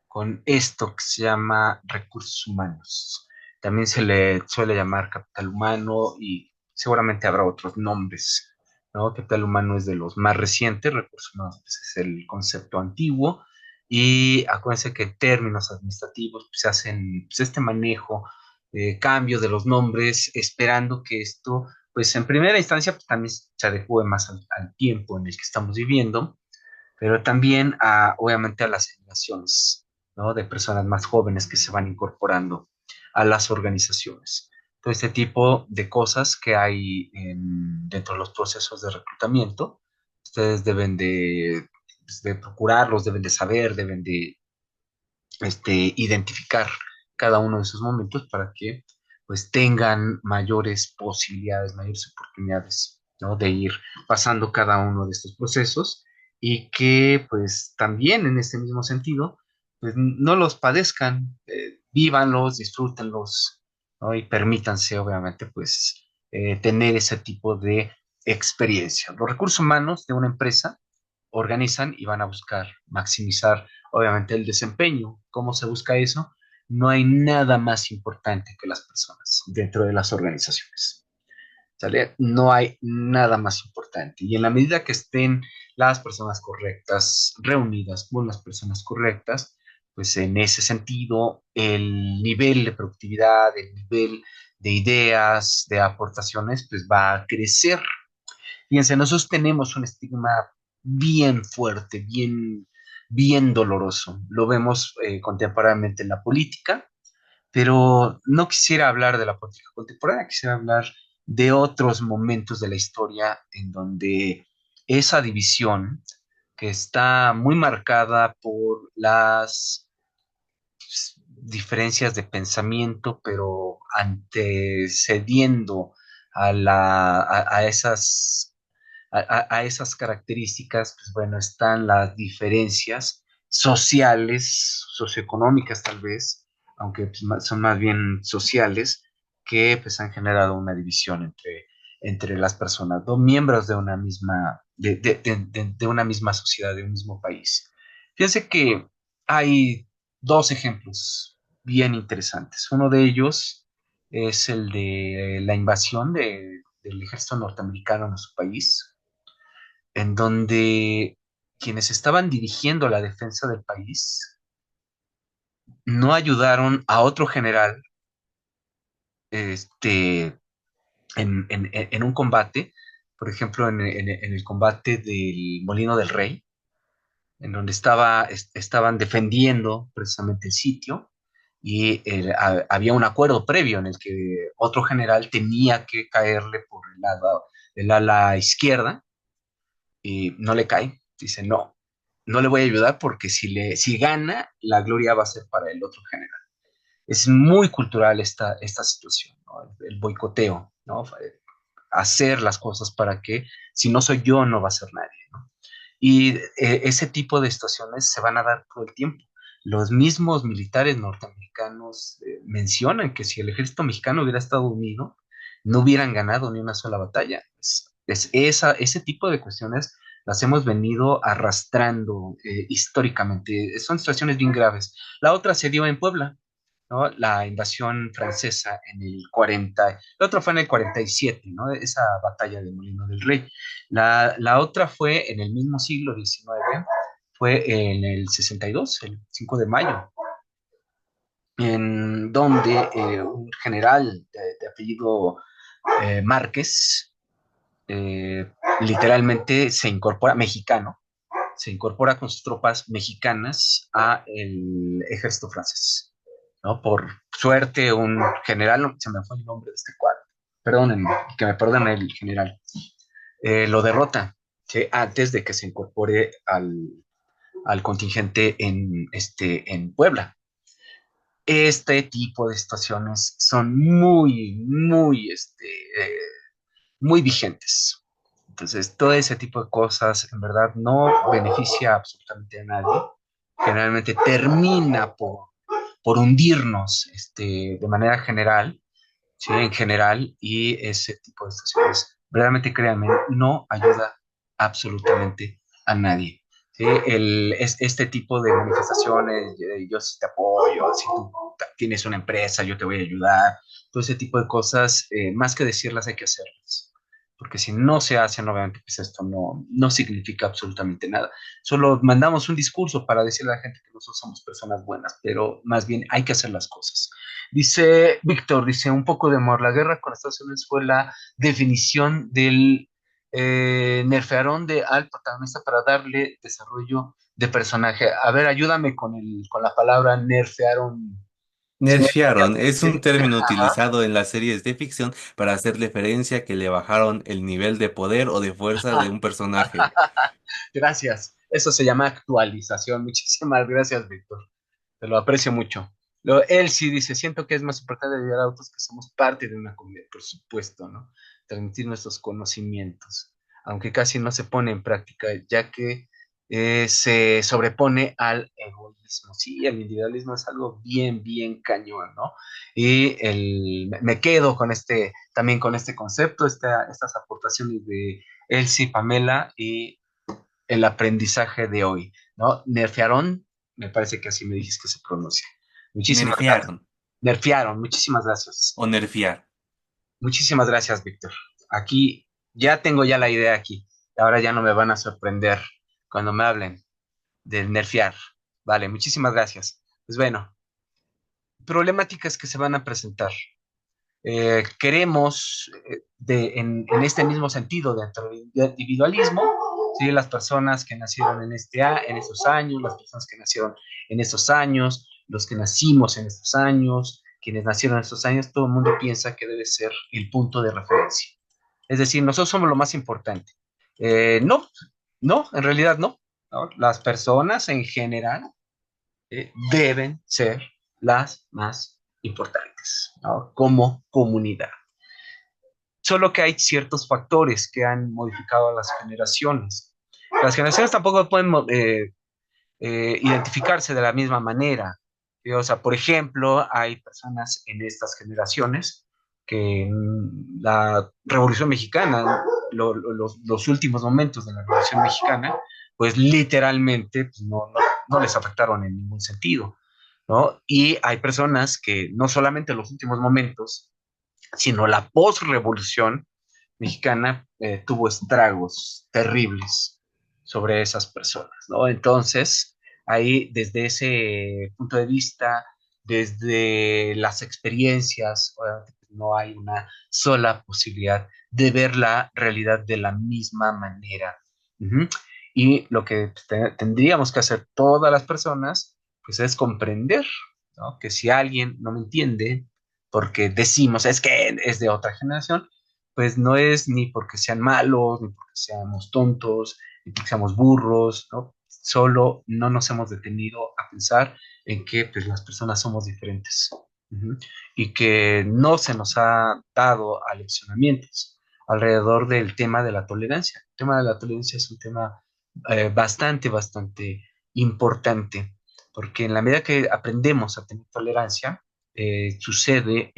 con esto que se llama recursos humanos. También se le suele llamar capital humano y seguramente habrá otros nombres, ¿no? Capital humano es de los más recientes, recursos humanos pues, es el concepto antiguo y acuérdense que en términos administrativos pues, se hacen pues, este manejo, cambio de los nombres, esperando que esto, pues en primera instancia pues, también se adecue más al tiempo en el que estamos viviendo, pero también obviamente a las generaciones, ¿no? De personas más jóvenes que se van incorporando a las organizaciones. Todo este tipo de cosas que hay dentro de los procesos de reclutamiento, ustedes deben pues, de procurarlos, deben de saber, deben de identificar cada uno de esos momentos para que pues tengan mayores posibilidades, mayores oportunidades, ¿no? De ir pasando cada uno de estos procesos y que pues también en este mismo sentido pues no los padezcan, vívanlos, disfrútenlos, ¿no? Y permítanse obviamente pues tener ese tipo de experiencia. Los recursos humanos de una empresa organizan y van a buscar maximizar, obviamente, el desempeño. ¿Cómo se busca eso? No hay nada más importante que las personas dentro de las organizaciones. ¿Sale? No hay nada más importante. Y en la medida que estén las personas correctas reunidas con las personas correctas, pues en ese sentido, el nivel de productividad, el nivel de ideas, de aportaciones, pues va a crecer. Fíjense, nosotros tenemos un estigma bien fuerte, bien doloroso. Lo vemos contemporáneamente en la política, pero no quisiera hablar de la política contemporánea, quisiera hablar de otros momentos de la historia en donde esa división que está muy marcada por las diferencias de pensamiento, pero antecediendo a a esas características, pues bueno, están las diferencias sociales, socioeconómicas tal vez, aunque pues, son más bien sociales, que pues han generado una división entre las personas, dos miembros de una misma, de una misma sociedad, de un mismo país. Fíjense que hay dos ejemplos bien interesantes. Uno de ellos es el de la invasión del ejército norteamericano en nuestro país, en donde quienes estaban dirigiendo la defensa del país no ayudaron a otro general este, en un combate, por ejemplo, en el combate del Molino del Rey, en donde estaban defendiendo precisamente el sitio y había un acuerdo previo en el que otro general tenía que caerle por el ala izquierda y no le cae. Dice, no, no le voy a ayudar porque si gana, la gloria va a ser para el otro general. es muy cultural esta situación, ¿no? El boicoteo, ¿no? Hacer las cosas para que si no soy yo, no va a ser nadie, ¿no? Y ese tipo de situaciones se van a dar todo el tiempo. Los mismos militares norteamericanos mencionan que si el ejército mexicano hubiera estado unido, no hubieran ganado ni una sola batalla. Ese tipo de cuestiones las hemos venido arrastrando históricamente. Son situaciones bien graves. La otra se dio en Puebla, ¿no? La invasión francesa en el 40, la otra fue en el 47, ¿no? Esa batalla de Molino del Rey. La otra fue en el mismo siglo XIX, fue en el 62, el 5 de mayo, en donde un general de apellido Márquez, literalmente se incorpora, mexicano, se incorpora con sus tropas mexicanas a el ejército francés, ¿no? Por suerte, un general, no, se me fue el nombre de este cuadro, perdónenme, que me perdone el general, lo derrota, ¿sí? Antes de que se incorpore al contingente en Puebla. Este tipo de situaciones son muy vigentes. Entonces, todo ese tipo de cosas en verdad no beneficia absolutamente a nadie. Generalmente termina por hundirnos de manera general, ¿sí? En general, y ese tipo de situaciones, verdaderamente créanme, no ayuda absolutamente a nadie. ¿Sí? Este tipo de manifestaciones, yo sí te apoyo, si tú tienes una empresa, yo te voy a ayudar, todo ese tipo de cosas, más que decirlas, hay que hacerlas. Porque si no se hacen, obviamente, pues esto no significa absolutamente nada. Solo mandamos un discurso para decirle a la gente que nosotros somos personas buenas, pero más bien hay que hacer las cosas. Dice Víctor, dice un poco de amor. La guerra con Estados Unidos fue la definición del nerfearón de al protagonista para darle desarrollo de personaje. A ver, ayúdame con la palabra nerfearon. Nerfearon es un término Ajá. utilizado en las series de ficción para hacer referencia a que le bajaron el nivel de poder o de fuerza de un personaje. Gracias. Eso se llama actualización. Muchísimas gracias, Víctor. Te lo aprecio mucho. Él sí dice, siento que es más importante ayudar a otros que somos parte de una comunidad, por supuesto, ¿no? Transmitir nuestros conocimientos, aunque casi no se pone en práctica, ya que se sobrepone al egoísmo. Sí, el individualismo es algo bien cañón, ¿no? Y me quedo con también con este concepto, estas aportaciones de Elsie, Pamela y el aprendizaje de hoy, ¿no? Nerfearon, me parece que así me dijiste que se pronuncia. Muchísimas gracias. Nerfearon Nerfearon, muchísimas gracias. o nerfear. Muchísimas gracias, Víctor. Aquí, ya tengo ya la idea aquí. Ahora ya no me van a sorprender cuando me hablen del nerfear. Vale, muchísimas gracias. Pues bueno, problemáticas que se van a presentar. Queremos, en este mismo sentido, dentro del individualismo, ¿sí? Las personas que nacieron en estos años, las personas que nacieron en estos años, los que nacimos en estos años, quienes nacieron en estos años, todo el mundo piensa que debe ser el punto de referencia. Es decir, nosotros somos lo más importante. No, no, en realidad no, ¿no? Las personas en general deben ser las más importantes, ¿no? Como comunidad. Solo que hay ciertos factores que han modificado a las generaciones. Las generaciones tampoco pueden identificarse de la misma manera. ¿Sí? O sea, por ejemplo, hay personas en estas generaciones que en la Revolución Mexicana, los últimos momentos de la Revolución Mexicana, pues literalmente pues, no les afectaron en ningún sentido, ¿no? Y hay personas que no solamente los últimos momentos, sino la post-revolución mexicana tuvo estragos terribles sobre esas personas, ¿no? Entonces, ahí desde ese punto de vista, desde las experiencias, no hay una sola posibilidad de ver la realidad de la misma manera. Uh-huh. Y lo que tendríamos que hacer todas las personas, pues es comprender, ¿no? Que si alguien no me entiende, porque decimos, es que es de otra generación, pues no es ni porque sean malos, ni porque seamos tontos, ni porque seamos burros, ¿no? Solo no nos hemos detenido a pensar en que pues, las personas somos diferentes. Ujú. Y que no se nos ha dado aleccionamientos alrededor del tema de la tolerancia. El tema de la tolerancia es un tema bastante importante, porque en la medida que aprendemos a tener tolerancia, sucede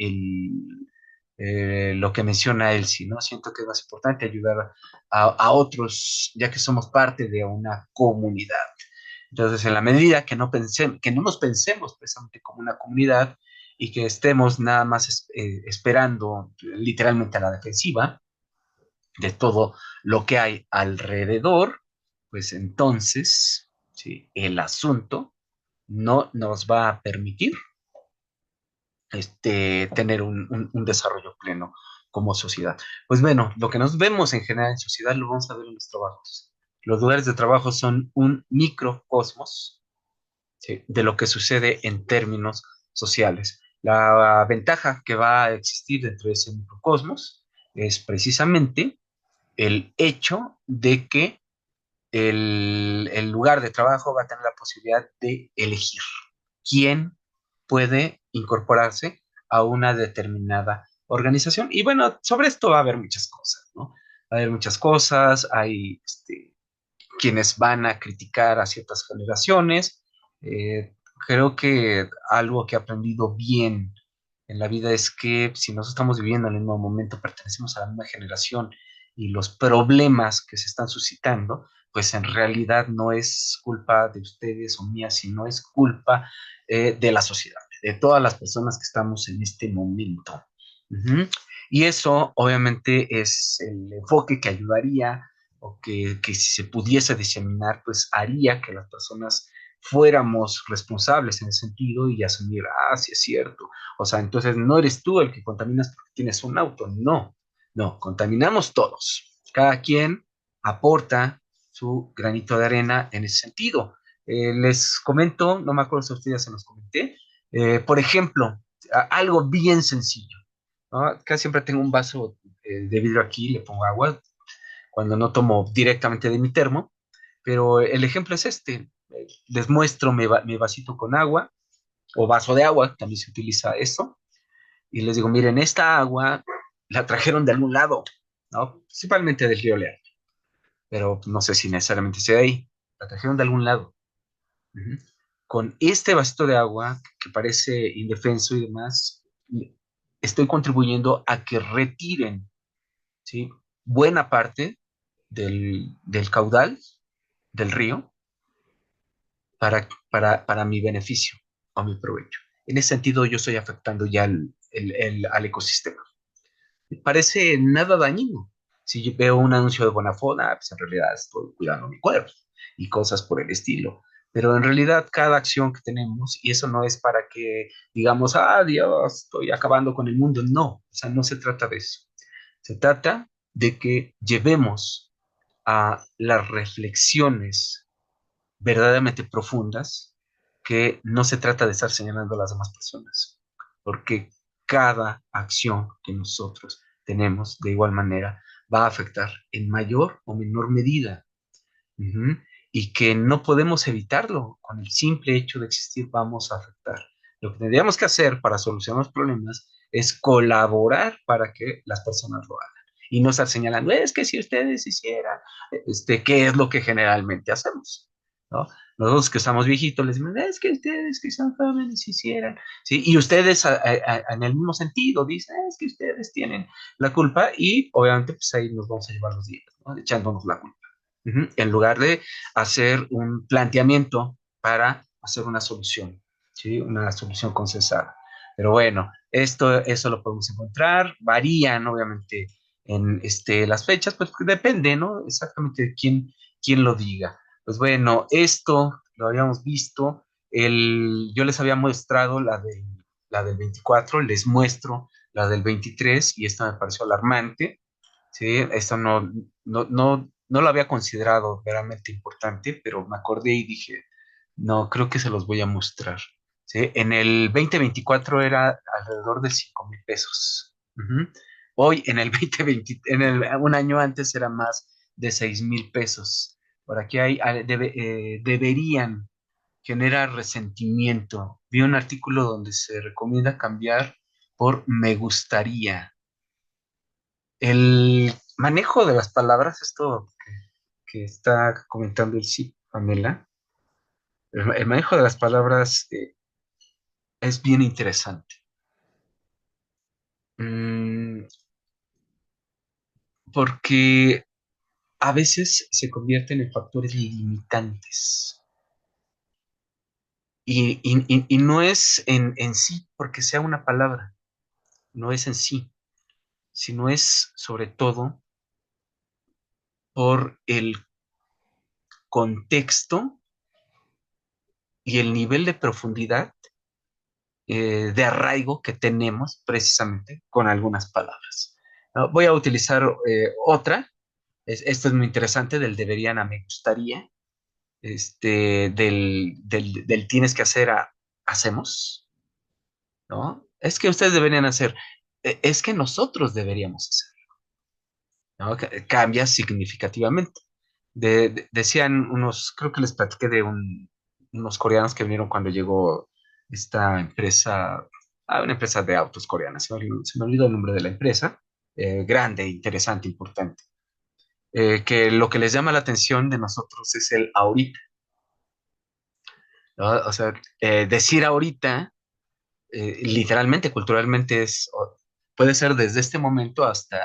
lo que menciona Elsie, ¿no? Siento que es más importante ayudar a otros, ya que somos parte de una comunidad. Entonces, en la medida que que no nos pensemos precisamente como una comunidad y que estemos nada más esperando literalmente a la defensiva de todo lo que hay alrededor, pues entonces, ¿sí? El asunto no nos va a permitir tener un desarrollo pleno como sociedad. Pues bueno, lo que nos vemos en general en sociedad lo vamos a ver en los trabajos. Los lugares de trabajo son un microcosmos, ¿sí? De lo que sucede en términos sociales. La ventaja que va a existir dentro de ese microcosmos es precisamente el hecho de que el lugar de trabajo va a tener la posibilidad de elegir quién puede incorporarse a una determinada organización. Y bueno, sobre esto va a haber muchas cosas, ¿no? Va a haber muchas cosas, hay quienes van a criticar a ciertas generaciones. Eh, Creo que algo que he aprendido bien en la vida es que si nosotros estamos viviendo en el mismo momento, pertenecemos a la misma generación y los problemas que se están suscitando, pues en realidad no es culpa de ustedes o mía, sino es culpa de la sociedad, de todas las personas que estamos en este momento. Ujú. Y eso obviamente es el enfoque que ayudaría o que si se pudiese diseminar, pues haría que las personas fuéramos responsables en ese sentido y asumir, ah, sí es cierto. O sea, entonces no eres tú el que contaminas porque tienes un auto, no, no, contaminamos todos. Cada quien aporta su granito de arena en ese sentido. Les comento, no me acuerdo si a ustedes se los comenté, por ejemplo, algo bien sencillo, ¿no? Casi siempre tengo un vaso de vidrio aquí, le pongo agua, cuando no tomo directamente de mi termo, pero el ejemplo es este. Les muestro mi vasito con agua o vaso de agua, también se utiliza eso, y les digo, miren, esta agua la trajeron de algún lado, ¿no? Principalmente del río León, pero no sé si necesariamente sea de ahí, la trajeron de algún lado. Ujú. Con este vasito de agua, que parece indefenso y demás, estoy contribuyendo a que retiren, ¿sí? Buena parte del caudal del río para mi beneficio o mi provecho. En ese sentido, yo estoy afectando ya al ecosistema. Me parece nada dañino. Si yo veo un anuncio de Bonafont, pues en realidad estoy cuidando mi cuerpo y cosas por el estilo. Pero en realidad cada acción que tenemos, y eso no es para que digamos, ah, Dios, estoy acabando con el mundo. No, o sea, no se trata de eso. Se trata de que llevemos a las reflexiones verdaderamente profundas, que no se trata de estar señalando a las demás personas, porque cada acción que nosotros tenemos de igual manera va a afectar en mayor o menor medida. Ujú. Y que no podemos evitarlo. Con el simple hecho de existir vamos a afectar. Lo que tendríamos que hacer para solucionar los problemas es colaborar para que las personas lo hagan. Y no estar señalando, es que si ustedes hicieran, ¿qué es lo que generalmente hacemos? ¿No? Nosotros que estamos viejitos les decimos, es que ustedes que son jóvenes hicieran, ¿sí? Y ustedes en el mismo sentido dicen, es que ustedes tienen la culpa y obviamente pues ahí nos vamos a llevar los días, ¿no? Echándonos la culpa. Ujú. En lugar de hacer un planteamiento para hacer una solución, ¿sí? Una solución consensada. Pero bueno, eso lo podemos encontrar, varían obviamente en las fechas, pues depende, ¿no? Exactamente de quién lo diga. Pues bueno, esto lo habíamos visto, yo les había mostrado la del 24, les muestro la del 23 y esta me pareció alarmante. Sí, esto no lo había considerado verdaderamente importante, pero me acordé y dije, no, creo que se los voy a mostrar. ¿Sí? En el 2024 era alrededor de 5,000 pesos. Ujú. Hoy en el 2020, un año antes era más de 6,000 pesos. Por aquí deberían generar resentimiento vi un artículo donde se recomienda cambiar por me gustaría. El manejo de las palabras, esto que está comentando el sí, Pamela, el manejo de las palabras es bien interesante. Mm, porque a veces se convierten en factores limitantes. Y no es en sí porque sea una palabra, no es en sí, sino es sobre todo por el contexto y el nivel de profundidad, de arraigo que tenemos precisamente con algunas palabras. ¿No? Voy a utilizar otra, esto es muy interesante, del deberían a me gustaría, del tienes que hacer a hacemos, ¿no? Es que ustedes deberían hacer, es que nosotros deberíamos hacer, ¿no? Cambia significativamente. Decían unos, creo que les platiqué de unos coreanos que vinieron cuando llegó esta empresa, una empresa de autos coreana, se me olvidó el nombre de la empresa, grande, interesante, importante, que lo que les llama la atención de nosotros es el ahorita, ¿no? O sea, decir ahorita, literalmente, culturalmente puede ser desde este momento hasta,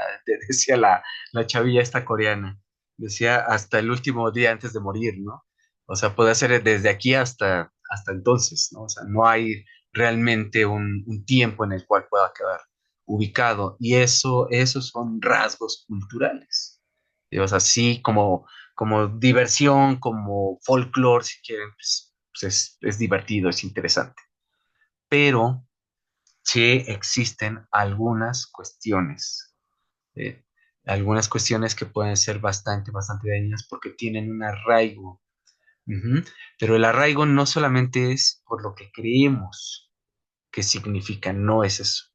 decía la chavilla esta coreana, decía hasta el último día antes de morir, ¿no? O sea, puede ser desde aquí hasta entonces, ¿no? O sea, no hay realmente un tiempo en el cual pueda quedar ubicado. Y esos son rasgos culturales. Y, o sea, sí, como diversión, como folclore, si quieren, pues es divertido, es interesante. Pero sí existen eh, algunas cuestiones que pueden ser bastante dañinas porque tienen un arraigo. Ujú. Pero el arraigo no solamente es por lo que creemos que significa, no es eso,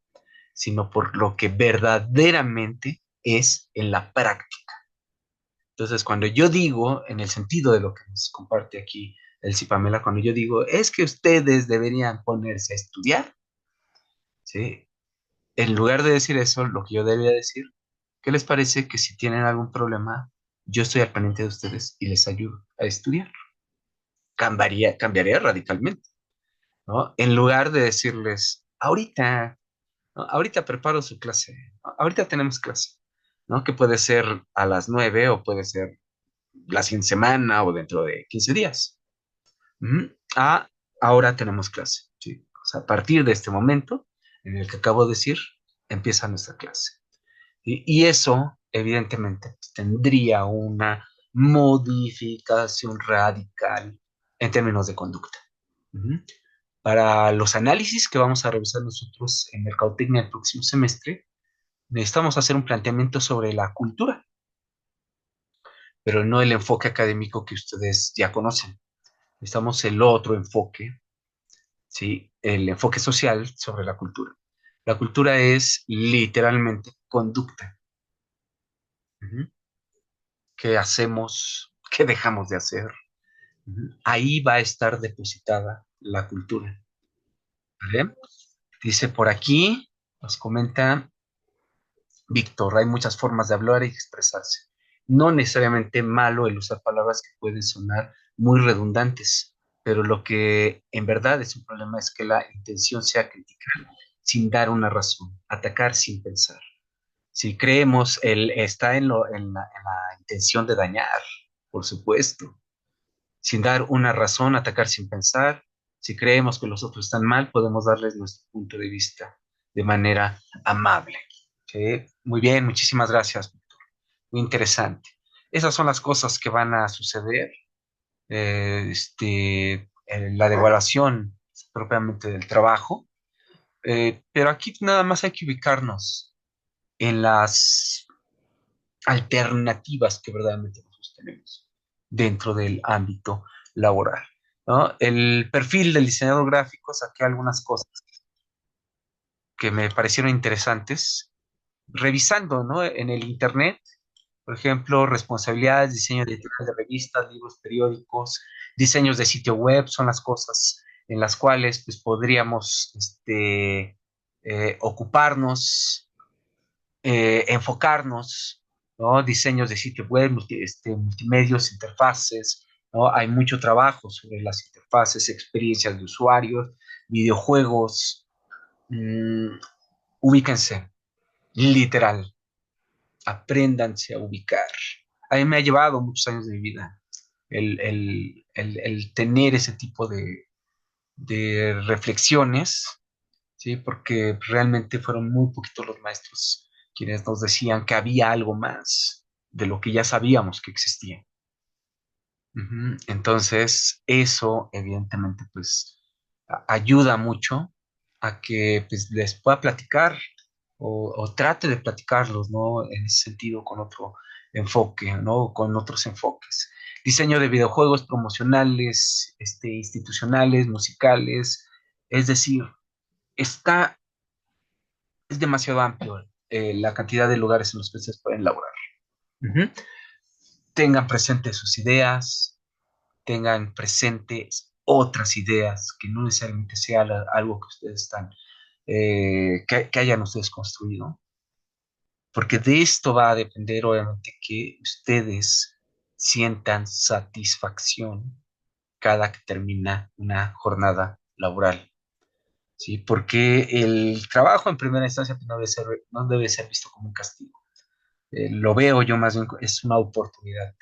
sino por lo que verdaderamente es en la práctica. Entonces, cuando yo digo, en el sentido de lo que nos comparte aquí el Cipamela, cuando yo digo, es que ustedes deberían ponerse a estudiar, ¿sí? En lugar de decir eso, lo que yo debía decir, ¿qué les parece que si tienen algún problema, yo estoy al pendiente de ustedes y les ayudo a estudiar? Cambiaría radicalmente, ¿no? En lugar de decirles, ahorita, ¿no? Ahorita preparo su clase, ¿no? Ahorita tenemos clase, ¿no? Que puede ser a las 9 o puede ser la siguiente semana o dentro de 15 días. Ujú. Ahora tenemos clase, ¿sí? O sea, a partir de este momento en el que acabo de decir, empieza nuestra clase. Y eso, evidentemente, pues, tendría una modificación radical en términos de conducta. Ujú. Para los análisis que vamos a revisar nosotros en Mercadotecnia el próximo semestre, necesitamos hacer un planteamiento sobre la cultura, pero no el enfoque académico que ustedes ya conocen. Necesitamos el otro enfoque, ¿sí? El enfoque social sobre la cultura. La cultura es literalmente conducta. Ujú. ¿Qué hacemos? ¿Qué dejamos de hacer? Ujú. Ahí va a estar depositada la cultura. ¿Vale? Dice por aquí, nos comenta Víctor, hay muchas formas de hablar y expresarse. No necesariamente malo el usar palabras que pueden sonar muy redundantes, pero lo que en verdad es un problema es que la intención sea criticar sin dar una razón, atacar sin pensar. Si creemos, él está en la intención de dañar, por supuesto, sin dar una razón, atacar sin pensar. Si creemos que los otros están mal, podemos darles nuestro punto de vista de manera amable. ¿Sí? Muy bien, muchísimas gracias. Muy interesante. Esas son las cosas que van a suceder. En la devaluación propiamente del trabajo. Pero aquí nada más hay que ubicarnos en las alternativas que verdaderamente nosotros tenemos dentro del ámbito laboral, ¿no? El perfil del diseñador gráfico, saqué algunas cosas que me parecieron interesantes, revisando, ¿no? En el Internet, por ejemplo, responsabilidades, diseño editorial de revistas, libros, periódicos, diseños de sitio web, son las cosas en las cuales pues podríamos ocuparnos, enfocarnos, ¿no? Diseños de sitio web, multimedios, interfaces, ¿no? Hay mucho trabajo sobre las interfaces, experiencias de usuarios, videojuegos. mm, Ubíquense, literal, apréndanse a ubicar. A mí me ha llevado muchos años de mi vida el tener ese tipo de reflexiones, ¿sí? Porque realmente fueron muy poquitos los maestros quienes nos decían que había algo más de lo que ya sabíamos que existía. Ujú. Entonces, eso evidentemente pues ayuda mucho a que pues, les pueda platicar o trate de platicarlos, ¿no? En ese sentido, con otro enfoque, ¿no? Con otros enfoques. Diseño de videojuegos promocionales, institucionales, musicales, es decir, está, es demasiado amplio la cantidad de lugares en los que se pueden laborar. Ujú. Tengan presentes sus ideas, tengan presentes otras ideas, que no necesariamente sea algo que ustedes están, que hayan ustedes construido, porque de esto va a depender obviamente que ustedes sientan satisfacción cada que termina una jornada laboral, ¿sí? Porque el trabajo en primera instancia pues, no debe ser visto como un castigo. Lo veo yo más bien, es una oportunidad,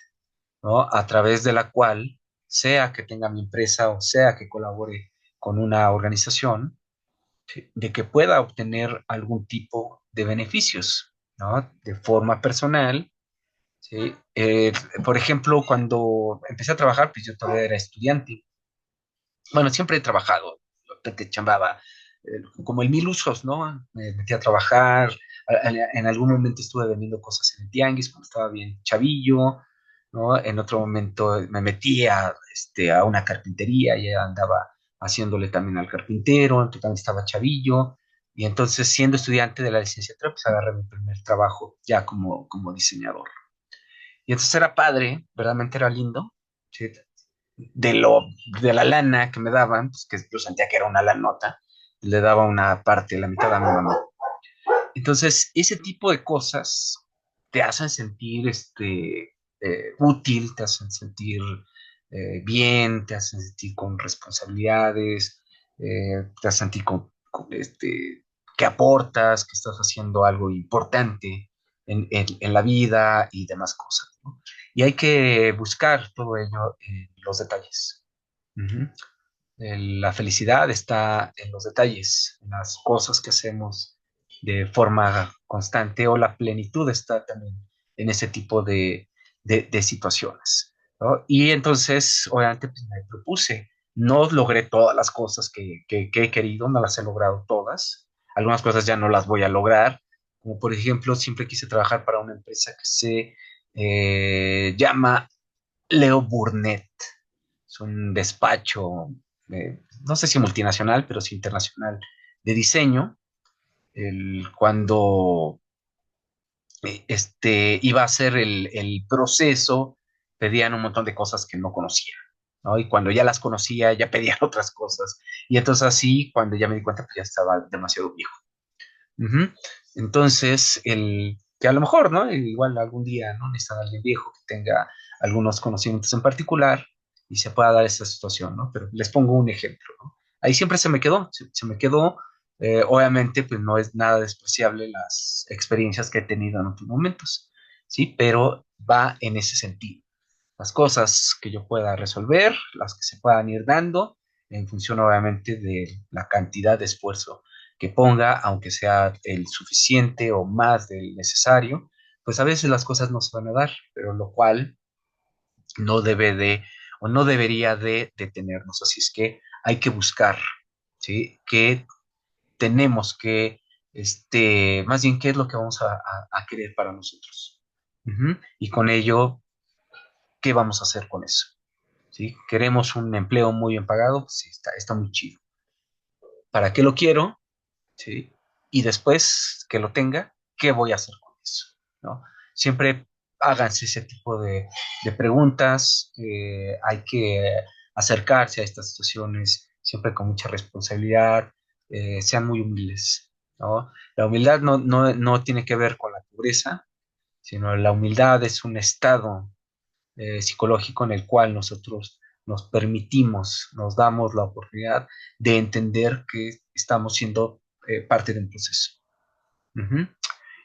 ¿no? A través de la cual, sea que tenga mi empresa o sea que colabore con una organización, ¿sí? De que pueda obtener algún tipo de beneficios, ¿no? De forma personal, ¿sí? Por ejemplo, cuando empecé a trabajar, pues yo todavía era estudiante. Bueno, siempre he trabajado, que chambaba, como el mil usos, ¿no? Me metí a trabajar, en algún momento estuve vendiendo cosas en el tianguis cuando estaba bien chavillo, ¿no? En otro momento me metí a una carpintería y andaba haciéndole también al carpintero, que también estaba chavillo, y entonces siendo estudiante de la licenciatura, pues agarré mi primer trabajo ya como diseñador. Y entonces era padre, verdaderamente era lindo, ¿sí? de lo, de la lana que me daban, pues que yo sentía que era una lanota, le daba una parte, la mitad a mi mamá. Entonces, ese tipo de cosas te hacen sentir útil, te hacen sentir bien, te hacen sentir con responsabilidades, te hacen sentir que aportas, que estás haciendo algo importante en la vida y demás cosas, ¿no? Y hay que buscar todo ello en los detalles. Ujú. La felicidad está en los detalles, en las cosas que hacemos de forma constante, o la plenitud está también en ese tipo de situaciones, ¿no? Y entonces, obviamente, pues, me propuse. No logré todas las cosas que he querido, no las he logrado todas. Algunas cosas ya no las voy a lograr, como por ejemplo, siempre quise trabajar para una empresa que se llama Leo Burnett. Es un despacho, no sé si multinacional, pero sí internacional de diseño. Cuando iba a hacer el proceso, pedían un montón de cosas que no conocía, ¿no? Y cuando ya las conocía, ya pedían otras cosas. Y entonces así, cuando ya me di cuenta, pues ya estaba demasiado viejo. Ujú. Entonces, que a lo mejor, ¿no? Igual algún día, ¿no? Necesitan alguien viejo que tenga algunos conocimientos en particular y se pueda dar esa situación, ¿no? Pero les pongo un ejemplo, ¿no? Ahí siempre se me quedó, obviamente, pues no es nada despreciable las experiencias que he tenido en otros momentos, ¿sí? Pero va en ese sentido. Las cosas que yo pueda resolver, las que se puedan ir dando, en función obviamente de la cantidad de esfuerzo que ponga, aunque sea el suficiente o más del necesario, pues a veces las cosas no se van a dar, pero lo cual no debe de o no debería de detenernos. Así es que hay que buscar, ¿sí? Que tenemos que, más bien, qué es lo que vamos a querer para nosotros. Ujú. Y con ello, ¿qué vamos a hacer con eso? ¿Sí? Queremos un empleo muy bien pagado, pues sí, está muy chido. ¿Para qué lo quiero? ¿Sí? Y después que lo tenga, ¿qué voy a hacer con eso? ¿No? Siempre háganse ese tipo de preguntas, hay que acercarse a estas situaciones siempre con mucha responsabilidad, sean muy humildes, ¿no? La humildad no tiene que ver con la pobreza, sino la humildad es un estado psicológico en el cual nosotros nos permitimos, nos damos la oportunidad de entender que estamos siendo parte de un proceso. Ujú.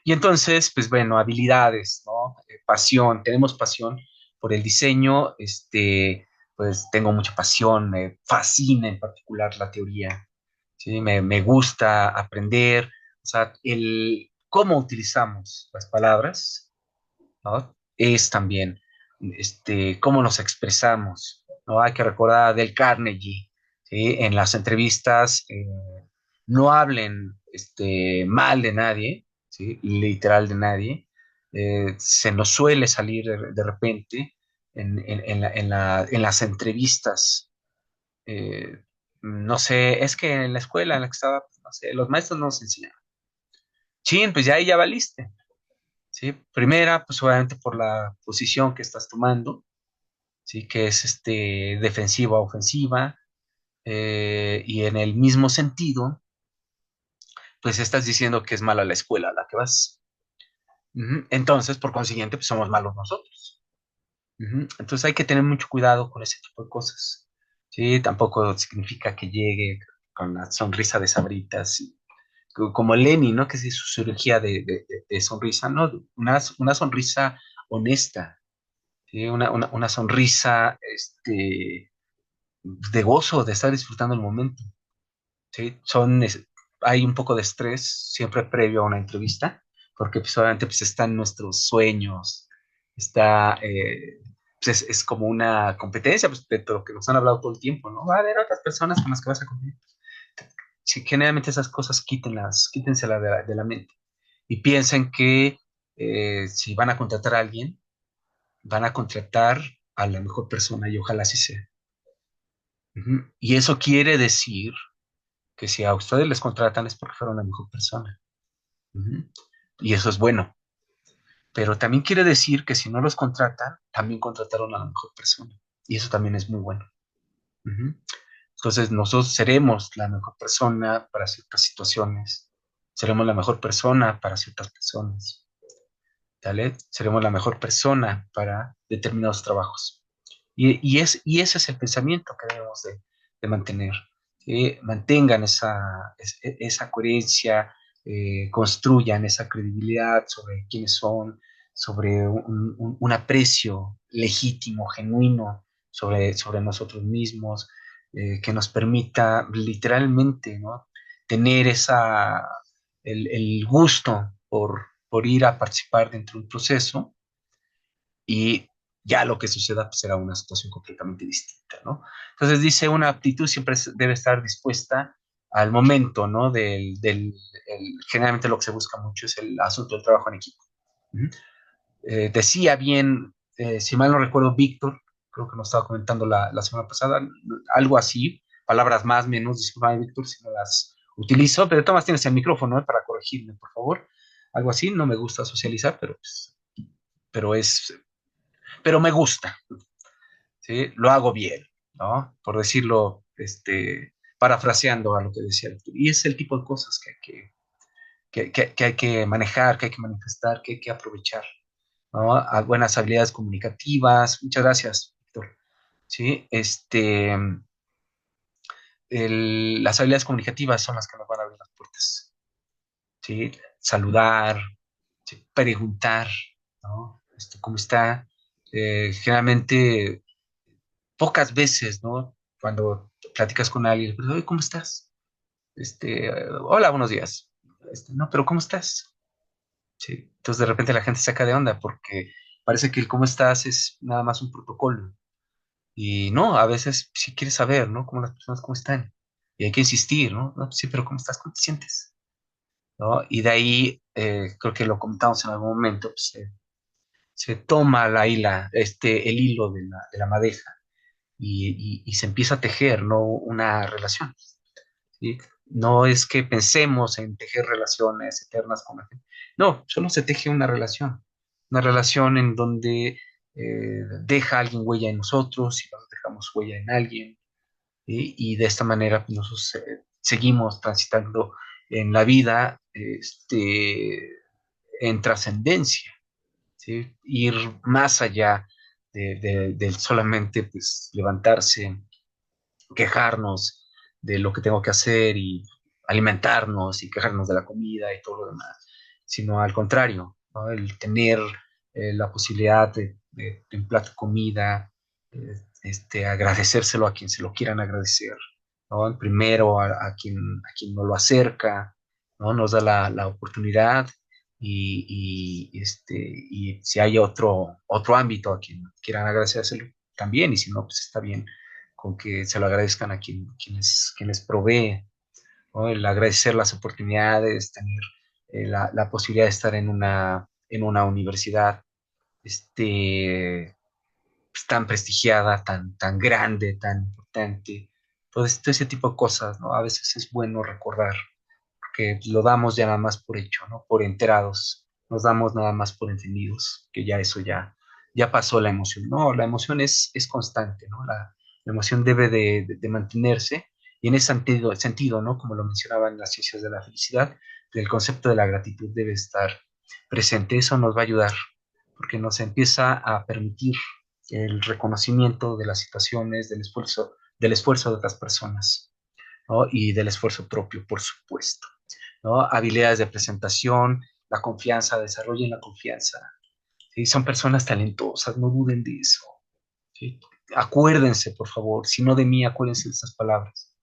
Y entonces, pues bueno, habilidades, ¿no? Pasión, tenemos pasión por el diseño, pues tengo mucha pasión, me fascina en particular la teoría, ¿sí? Me gusta aprender, o sea, cómo utilizamos las palabras, ¿no? Es también, cómo nos expresamos, ¿no? Hay que recordar a Del Carnegie, ¿sí? En las entrevistas, no hablen, mal de nadie, ¿sí? Literal de nadie. Se nos suele salir de repente en las entrevistas, eh, no sé, es que en la escuela en la que estaba, no sé, los maestros no nos enseñan. Chin, pues ya ahí ya valiste. ¿Sí? Primera, pues obviamente por la posición que estás tomando, ¿sí? Que es defensiva ofensiva, y en el mismo sentido, pues estás diciendo que es mala la escuela a la que vas. Ujú. Entonces, por consiguiente, pues somos malos nosotros. Ujú. Entonces hay que tener mucho cuidado con ese tipo de cosas. Sí, tampoco significa que llegue con la sonrisa de sabritas, como Lenny, ¿no? Que es su cirugía de sonrisa, ¿no? Una sonrisa honesta, ¿sí? Una sonrisa, de gozo, de estar disfrutando el momento, ¿sí? Hay un poco de estrés siempre previo a una entrevista, porque pues obviamente pues están nuestros sueños, está, pues es como una competencia, pues de lo que nos han hablado todo el tiempo, ¿no? Va a haber otras personas con las que vas a competir. Sí, generalmente esas cosas quítenselas de la mente y piensen que si van a contratar a alguien, van a contratar a la mejor persona y ojalá así sea. Ujú. Y eso quiere decir que si a ustedes les contratan es porque fueron la mejor persona. Ujú. Y eso es bueno. Pero también quiere decir que si no los contratan, también contrataron a la mejor persona. Y eso también es muy bueno. Ujú. Entonces, nosotros seremos la mejor persona para ciertas situaciones. Seremos la mejor persona para ciertas personas. ¿Vale? Seremos la mejor persona para determinados trabajos. Y ese es el pensamiento que debemos de mantener. ¿Sí? Mantengan esa coherencia, construyan esa credibilidad sobre quiénes son, sobre un aprecio legítimo, genuino sobre nosotros mismos, que nos permita literalmente, ¿no? Tener el gusto por ir a participar dentro de un proceso y ya lo que suceda pues, será una situación completamente distinta, ¿no? Entonces dice, una aptitud siempre debe estar dispuesta al momento, ¿no? Generalmente lo que se busca mucho es el asunto del trabajo en equipo. Uh-huh. Decía bien, si mal no recuerdo, Víctor, creo que nos estaba comentando la semana pasada, algo así, palabras más, menos, disculpa, Víctor, si no las utilizo, pero Tomás tienes el micrófono, para corregirme, por favor. Algo así, no me gusta socializar, pero es, pero me gusta, ¿sí? Lo hago bien, ¿no? Por decirlo, parafraseando a lo que decía Víctor. Y es el tipo de cosas que hay que manejar, que hay que manifestar, que hay que aprovechar, ¿no? A buenas habilidades comunicativas. Muchas gracias, Víctor. Sí, las habilidades comunicativas son las que nos van a abrir las puertas. ¿Sí? Saludar, ¿sí? Preguntar, ¿no? ¿Cómo está? Generalmente, pocas veces, ¿no? Cuando platicas con alguien, pues, oye, ¿cómo estás? Hola, buenos días. No, pero ¿cómo estás? Sí. Entonces de repente la gente se saca de onda porque parece que el cómo estás es nada más un protocolo. Y no, a veces sí quieres saber, ¿no? Cómo las personas, cómo están. Y hay que insistir, ¿no? No, sí, pero ¿cómo estás? ¿Cómo te sientes? ¿No? Y de ahí, creo que lo comentamos en algún momento, pues, se toma el hilo de la madeja y se empieza a tejer, ¿no? Una relación. ¿Sí? No es que pensemos en tejer relaciones eternas con la gente. No, solo se teje una relación en donde deja alguien huella en nosotros y nosotros dejamos huella en alguien. Y de esta manera pues, nosotros seguimos transitando en la vida en trascendencia, ¿sí? Ir más allá del solamente pues, levantarse, quejarnos de lo que tengo que hacer y alimentarnos y quejarnos de la comida y todo lo demás, sino al contrario, ¿no? El tener la posibilidad de un plato de comida, agradecérselo a quien se lo quieran agradecer, ¿no? Primero a quien nos lo acerca, ¿no? Nos da la oportunidad y si hay otro ámbito a quien quieran agradecérselo, también, y si no, pues está bien con que se lo agradezcan a quienes provee, ¿no? El agradecer las oportunidades, tener la posibilidad de estar en una universidad pues, tan prestigiada, tan grande, tan importante, todo ese tipo de cosas, ¿no? A veces es bueno recordar, porque lo damos ya nada más por hecho, ¿no? Por enterados, nos damos nada más por entendidos, que ya eso ya pasó la emoción. No, la emoción es constante, ¿no? La emoción debe de mantenerse y en ese sentido, ¿no? Como lo mencionaban las ciencias de la felicidad, el concepto de la gratitud debe estar presente. Eso nos va a ayudar porque nos empieza a permitir el reconocimiento de las situaciones, del esfuerzo de otras personas, ¿no? Y del esfuerzo propio, por supuesto, ¿no? Habilidades de presentación, la confianza, desarrollen la confianza. ¿Sí? Son personas talentosas, no duden de eso. ¿Sí? Acuérdense, por favor, si no de mí, acuérdense de estas palabras.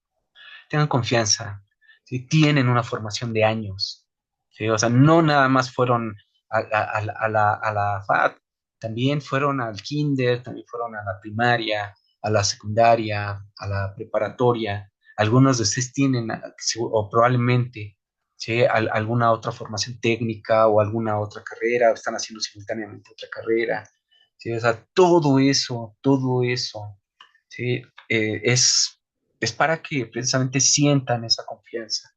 Tengan confianza, ¿sí? Tienen una formación de años, ¿sí? O sea, no nada más fueron a la FAD, también fueron al kinder, también fueron a la primaria, a la secundaria, a la preparatoria. Algunos de ustedes tienen, o probablemente, ¿sí? Alguna otra formación técnica o alguna otra carrera, o están haciendo simultáneamente otra carrera, ¿sí? O sea, todo eso, ¿sí? Es para que precisamente sientan esa confianza.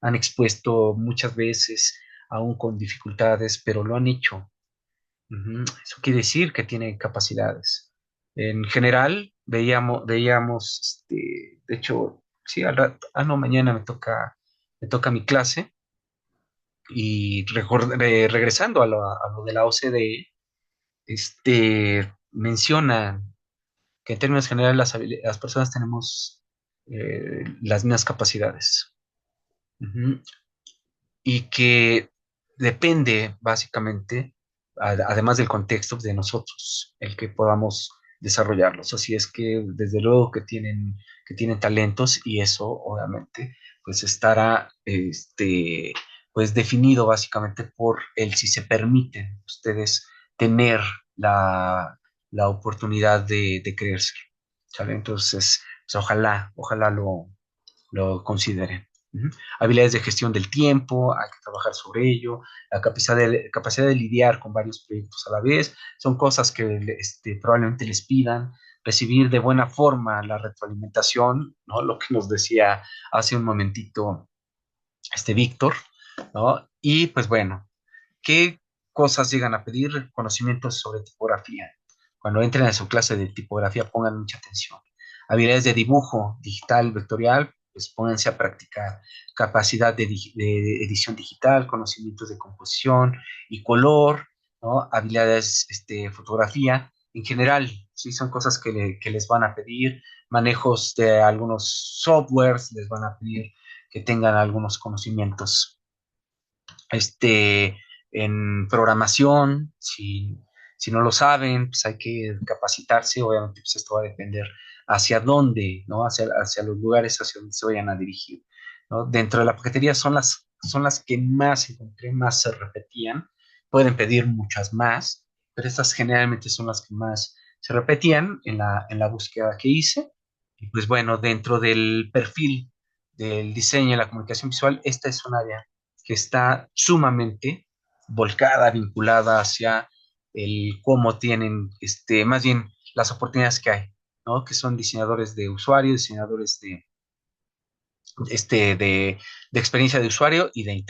Han expuesto muchas veces, aún con dificultades, pero lo han hecho. Ujú. Eso quiere decir que tienen capacidades. En general, veíamos, de hecho, sí, al rato, no, mañana me toca mi clase y regresando a lo de la OCDE, mencionan que en términos generales las personas tenemos las mismas capacidades. Ujú. Y que depende básicamente, además del contexto, de nosotros, el que podamos desarrollarlos. Así es que desde luego que tienen talentos y eso obviamente pues estará pues definido básicamente por el si se permiten ustedes tener la, la oportunidad de creerse. ¿Sale? Entonces, pues, ojalá lo consideren. Ujú. Habilidades de gestión del tiempo, hay que trabajar sobre ello, la capacidad de lidiar con varios proyectos a la vez, son cosas que probablemente les pidan, recibir de buena forma la retroalimentación, ¿no? Lo que nos decía hace un momentito Víctor, ¿no? Y pues bueno, ¿qué cosas llegan a pedir? Conocimientos sobre tipografía. Cuando entren a su clase de tipografía, pongan mucha atención. Habilidades de dibujo digital, vectorial, pues pónganse a practicar. Capacidad de edición digital, conocimientos de composición y color, ¿no? Habilidades, fotografía. En general, sí, son cosas que les van a pedir. Manejos de algunos softwares, les van a pedir que tengan algunos conocimientos en programación, si no lo saben, pues hay que capacitarse, obviamente pues esto va a depender hacia dónde, ¿no? Hacia los lugares hacia donde se vayan a dirigir, ¿no? Dentro de la paquetería son las que más encontré, más se repetían, pueden pedir muchas más, pero estas generalmente son las que más se repetían en la búsqueda que hice, y pues bueno, dentro del perfil del diseño y la comunicación visual, esta es un área que está sumamente volcada, vinculada hacia el cómo tienen, más bien las oportunidades que hay, ¿no? Que son diseñadores de usuario, diseñadores de experiencia de usuario y de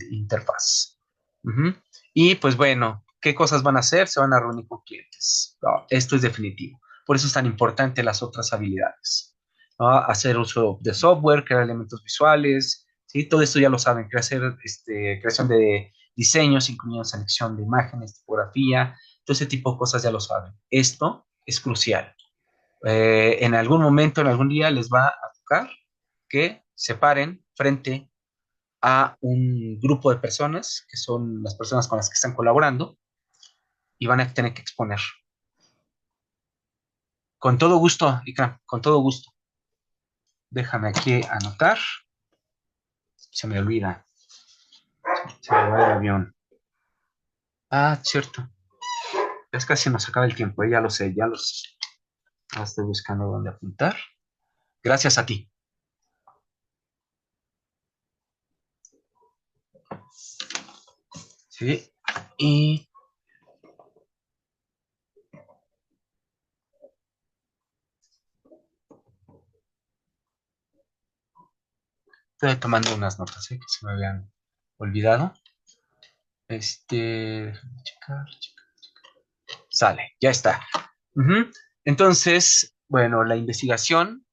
interfaz. Ujú. Y pues bueno, ¿qué cosas van a hacer? Se van a reunir con clientes. No, esto es definitivo. Por eso es tan importante las otras habilidades. ¿no? Hacer uso de software, crear elementos visuales, ¿sí? Todo esto ya lo saben, creación de diseños, incluyendo selección de imágenes, tipografía, todo ese tipo de cosas ya lo saben. Esto es crucial. En algún momento, en algún día, les va a tocar que se paren frente a un grupo de personas, que son las personas con las que están colaborando, y van a tener que exponer. Con todo gusto, Ikram, con todo gusto. Déjame aquí anotar. Se me olvida. Se me va el avión. Ah, cierto. Es casi nos acaba el tiempo, ya lo sé, ya lo sé. Ahora estoy buscando dónde apuntar. Gracias a ti. Sí. Y estoy tomando unas notas, que se me habían olvidado. Checar, checar. Sale, ya está. Ujú. Entonces, bueno, la investigación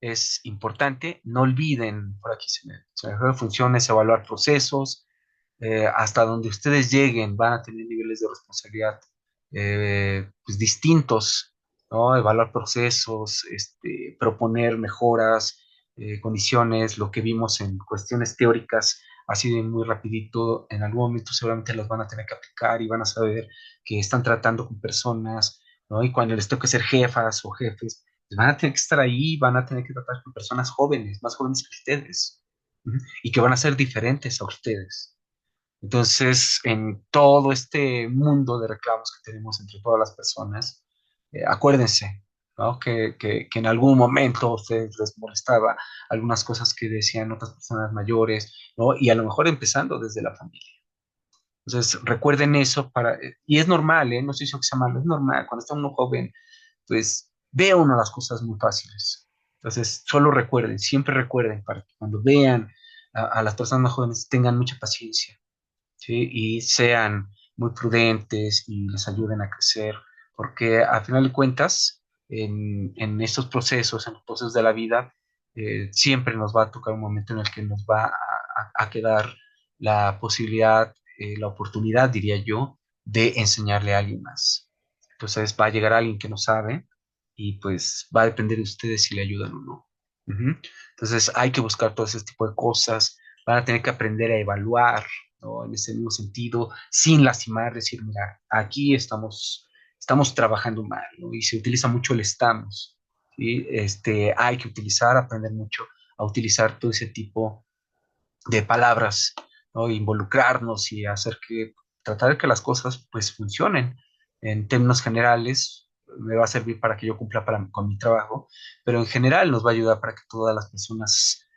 es importante. No olviden, por aquí se me fue funciones, evaluar procesos, hasta donde ustedes lleguen, van a tener niveles de responsabilidad pues, distintos, ¿no? Evaluar procesos, proponer mejoras, condiciones, lo que vimos en cuestiones teóricas, así de muy rapidito, en algún momento seguramente los van a tener que aplicar y van a saber que están tratando con personas, ¿no? Y cuando les toque ser jefas o jefes, pues van a tener que estar ahí, van a tener que tratar con personas jóvenes, más jóvenes que ustedes, ¿sí? Y que van a ser diferentes a ustedes. Entonces, en todo este mundo de reclamos que tenemos entre todas las personas, acuérdense, ¿no? Que en algún momento a ustedes les molestaba algunas cosas que decían otras personas mayores, ¿no? Y a lo mejor empezando desde la familia. Entonces, recuerden eso y es normal, ¿eh? No estoy diciendo que sea malo, es normal. Cuando está uno joven, pues ve uno las cosas muy fáciles. Entonces, solo recuerden, siempre recuerden para que cuando vean a las personas más jóvenes tengan mucha paciencia, ¿sí? Y sean muy prudentes y les ayuden a crecer, porque al final de cuentas, en estos procesos, en los procesos de la vida, siempre nos va a tocar un momento en el que nos va a quedar la posibilidad, la oportunidad, diría yo, de enseñarle a alguien más. Entonces va a llegar alguien que no sabe y pues va a depender de ustedes si le ayudan o no. Ujú. Entonces hay que buscar todo ese tipo de cosas, van a tener que aprender a evaluar, ¿no? En ese mismo sentido, sin lastimar, decir, mira, aquí estamos trabajando mal, ¿no? Y se utiliza mucho el estamos, ¿sí? Hay que aprender mucho a utilizar todo ese tipo de palabras, ¿no? Involucrarnos y tratar de que las cosas pues funcionen. En términos generales, me va a servir para que yo cumpla con mi trabajo, pero en general nos va a ayudar para que todas las personas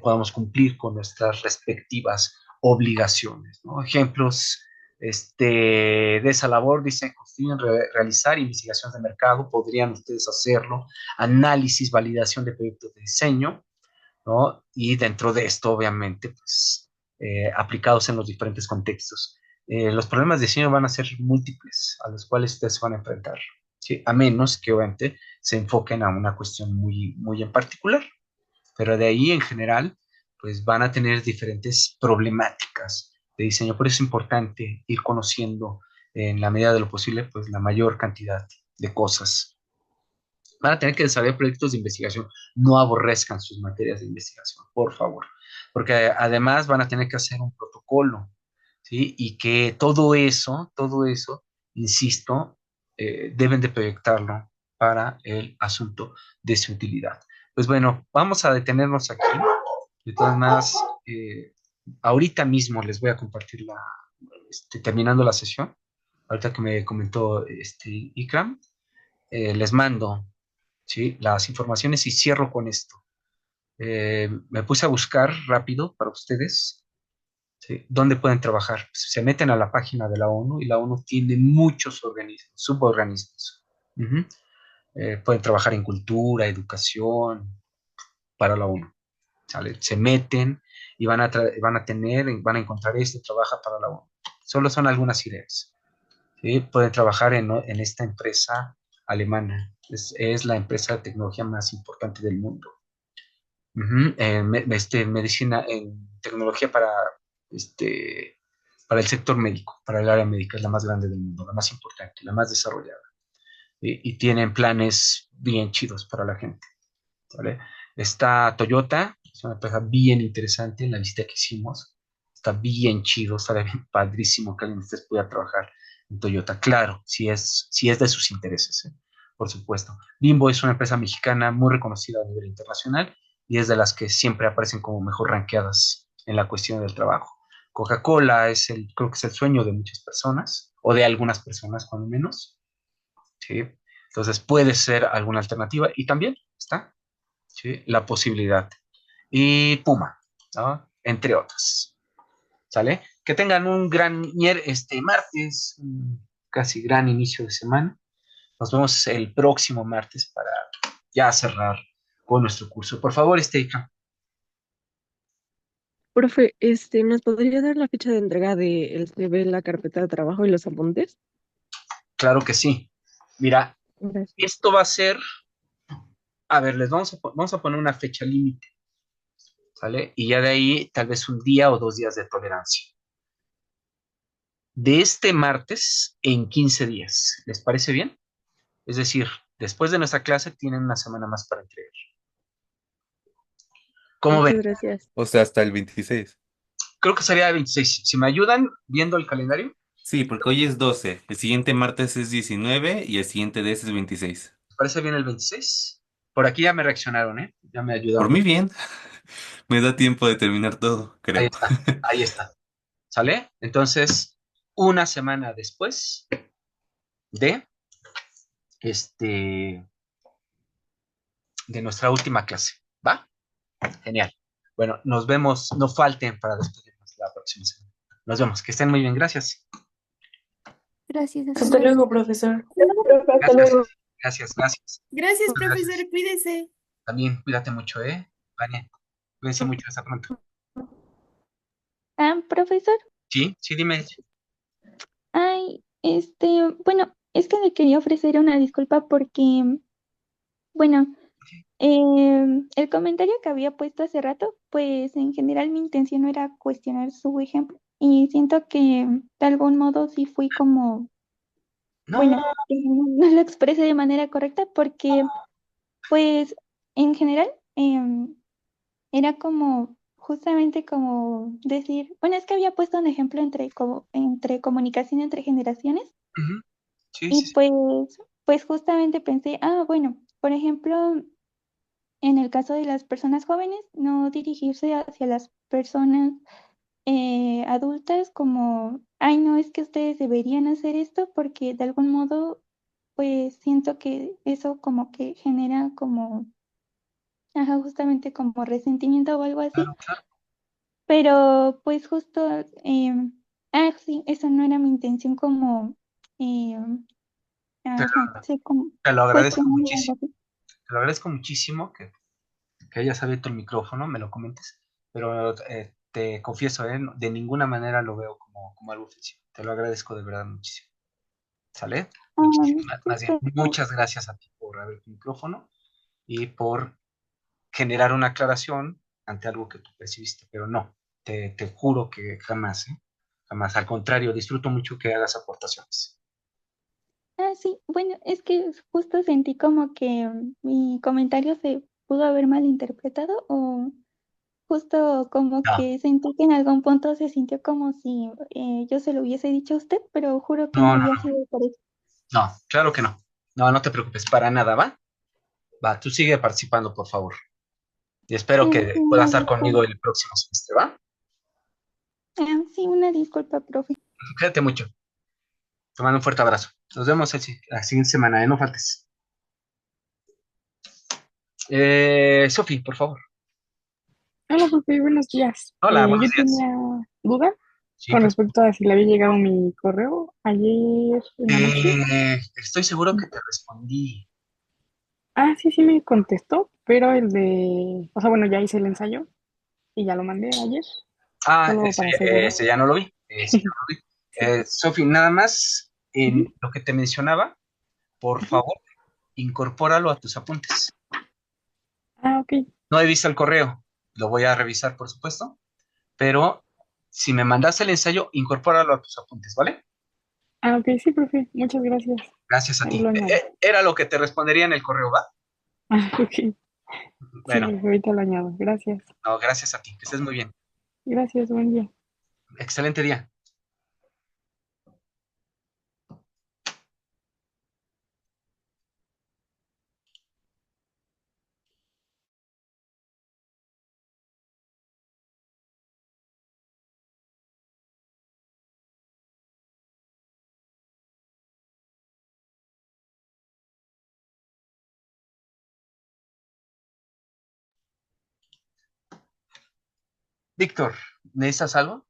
podamos cumplir con nuestras respectivas obligaciones, ¿no? Ejemplos de esa labor, dice, constituyen realizar investigaciones de mercado, podrían ustedes hacerlo, análisis, validación de proyectos de diseño, ¿no? Y dentro de esto, obviamente, pues, aplicados en los diferentes contextos. Los problemas de diseño van a ser múltiples a los cuales ustedes se van a enfrentar, ¿sí? A menos que, obviamente, se enfoquen a una cuestión muy, muy en particular. Pero de ahí, en general, pues van a tener diferentes problemáticas de diseño. Por eso es importante ir conociendo en la medida de lo posible, pues, la mayor cantidad de cosas. Van a tener que desarrollar proyectos de investigación. No aborrezcan sus materias de investigación, por favor, porque además van a tener que hacer un protocolo, ¿sí? Y que todo eso, insisto, deben de proyectarlo para el asunto de su utilidad. Pues bueno, vamos a detenernos aquí. De todas maneras, ahorita mismo les voy a compartir terminando la sesión, ahorita que me comentó Ikram, les mando, ¿sí? Las informaciones y cierro con esto. Me puse a buscar rápido para ustedes, ¿sí? ¿Dónde pueden trabajar? Se meten a la página de la ONU y la ONU tiene muchos organismos, suborganismos. Ujú. Pueden trabajar en cultura, educación, para la ONU. ¿Sale? Se meten y van a encontrar esto, trabaja para la ONU. Solo son algunas ideas, ¿sí? Pueden trabajar en esta empresa alemana, Es la empresa de tecnología más importante del mundo. Ujú, medicina, en tecnología este, para el sector médico, para el área médica, es la más grande del mundo, la más importante, la más desarrollada. Y tienen planes bien chidos para la gente, ¿vale? Está Toyota, es una empresa bien interesante en la visita que hicimos. Está bien chido, está bien padrísimo que alguien de ustedes pueda trabajar en Toyota. Claro, si es de sus intereses, ¿eh? Por supuesto. Bimbo es una empresa mexicana muy reconocida a nivel internacional y es de las que siempre aparecen como mejor rankeadas en la cuestión del trabajo. Coca-Cola creo que es el sueño de muchas personas, o de algunas personas, cuando menos, ¿sí? Entonces puede ser alguna alternativa y también está, ¿sí? La posibilidad. Y Puma, ¿no? Entre otras, ¿sale? Que tengan un gran martes, un casi gran inicio de semana. Nos vemos el próximo martes para ya cerrar con nuestro curso. Por favor, hija. Profe, ¿nos podría dar la fecha de entrega de el CV, la carpeta de trabajo y los apuntes? Claro que sí. Mira, Gracias. esto va a ser, a ver, vamos a poner una fecha límite, ¿sale? Y ya de ahí tal vez un día o 2 días de tolerancia. De este martes en 15 días. ¿Les parece bien? Es decir, después de nuestra clase tienen una semana más para entregar. ¿Cómo ven? Muchas gracias. O sea, hasta el 26. Creo que sería el 26. Si me ayudan viendo el calendario, Sí, porque hoy es 12, el siguiente martes es 19 y el siguiente de ese es 26. ¿les parece bien el 26? Por aquí ya me reaccionaron, ¿eh? Ya me Por ayudaron. mí bien, me da tiempo de terminar todo, Ahí creo. está, ahí está. ¿Sale? Entonces, una semana después de este de nuestra última clase. ¿Va? Genial. Bueno, nos vemos, no falten para despedirnos la próxima semana. Nos vemos, que estén muy bien, gracias. Gracias, hasta Hasta luego. luego, profesor. Profe, hasta Gracias, luego. gracias, gracias. Gracias, Muchas profesor, gracias. cuídese. También cuídate mucho, ¿eh? Vale. Cuídense mucho, hasta pronto. Profesor, Sí, sí, dime. ay, bueno, es que le quería ofrecer una disculpa porque, bueno, el comentario que había puesto hace rato, pues en general mi intención no era cuestionar su ejemplo y siento que de algún modo sí fui como, No, bueno, no lo expresé de manera correcta porque, pues, en general, era como justamente como decir, bueno, es que había puesto un ejemplo entre comunicación entre generaciones ujú, sí, y sí, sí. pues justamente pensé, bueno, por ejemplo, en el caso de las personas jóvenes, no dirigirse hacia las personas adultas como, ay, no, es que ustedes deberían hacer esto porque de algún modo, pues siento que eso como que genera como, ajá, justamente como resentimiento o algo así. Claro, claro. Pero pues justo, sí, eso no era mi intención como, em, Te, ajá, sí, como te lo agradezco cuestionar o algo muchísimo. así. Te lo agradezco muchísimo que hayas abierto el micrófono, me lo comentes. Pero te confieso, de ninguna manera lo veo como algo ofensivo. Te lo agradezco de verdad muchísimo. ¿Sale? Muchísimas, Sí, más bien, pero, muchas gracias a ti por abrir tu micrófono y por generar una aclaración ante algo que tú percibiste, pero no, te juro que jamás, ¿eh? Jamás. Al contrario, disfruto mucho que hagas aportaciones. sí, bueno, es que justo sentí como que mi comentario se pudo haber malinterpretado o justo como No, que sentí que en algún punto se sintió como si yo se lo hubiese dicho a usted, pero juro que no no, no, había sido por eso. no, claro que no. No, no te preocupes, para nada, ¿va? Va, tú sigue participando, por favor. Y espero Sí, que puedas estar conmigo el próximo semestre, ¿va? sí, una disculpa, profe. Cuídate mucho. Te mando un fuerte abrazo. Nos vemos la siguiente semana, ¿eh? No faltes. Sofi, por favor. Hola, profe, buenos días. Hola, buenos Yo días. tenía duda Sí, con respecto a si le había llegado mi correo ayer en la noche. estoy seguro que te respondí. Ah, sí, sí me contestó, pero o sea, bueno, ya hice el ensayo y ya lo mandé ayer, solo para asegurar. Ese ya no lo vi. Ese ya no lo vi. Sí. Sofi, nada más Ujú, en lo que te mencionaba, por ujú. favor, incorpóralo a tus apuntes. Ah, ok. No he visto el correo, lo voy a revisar, por supuesto, pero si me mandas el ensayo, incorpóralo a tus apuntes, ¿vale? Ah, ok, sí, profe. Muchas gracias. Gracias a Ahí ti. lo añado. Era lo que te respondería en el correo, ¿va? Ah, ok. Sí, Bueno, ahorita lo añado. Gracias. no, gracias a ti, que estés muy bien. Gracias, buen día. Excelente día. Víctor, ¿necesitas algo?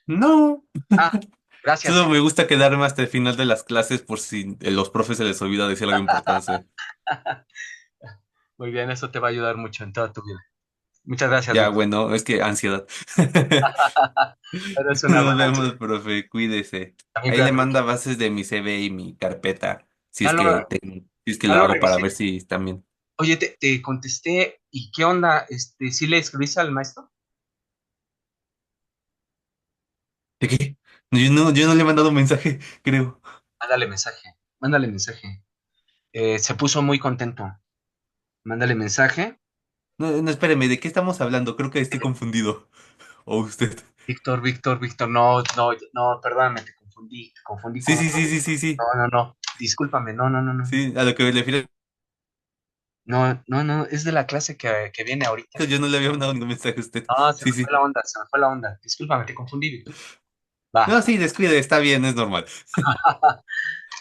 No, Ah, gracias. solo me gusta quedarme hasta el final de las clases por si los profes se les olvida decir algo importante. Muy bien, eso te va a ayudar mucho en toda tu vida. Muchas gracias, Ya, Víctor. bueno, es que ansiedad. Eres una Nos buena vemos, chica. profe, cuídese. También Ahí le cuídate mucho. manda bases de mi CV y mi carpeta, Ya lo, si es que ya lo lo hago para revisé. ver si también. Oye, te contesté, ¿y qué onda? ¿Sí le escribiste al maestro? ¿De qué? No, yo no le he mandado un mensaje, creo. Mándale mensaje, mándale mensaje. Se puso muy contento. Mándale mensaje. No, no, espéreme, ¿de qué estamos hablando? Creo que estoy confundido. ¿O usted? Víctor, Víctor, Víctor, no, no, no, perdóname, te confundí Sí, con sí, otro sí, sí, Víctor. sí, sí. No, no, no, discúlpame, no, no, no, no. Sí, a lo que me refiero, No, no, no, es de la clase que viene ahorita. yo no le había mandado ningún mensaje a usted. No, se Sí, me fue sí. la onda, se me fue la onda. Discúlpame, te confundí, Víctor. Va. No, sí, descuide, está bien, es normal.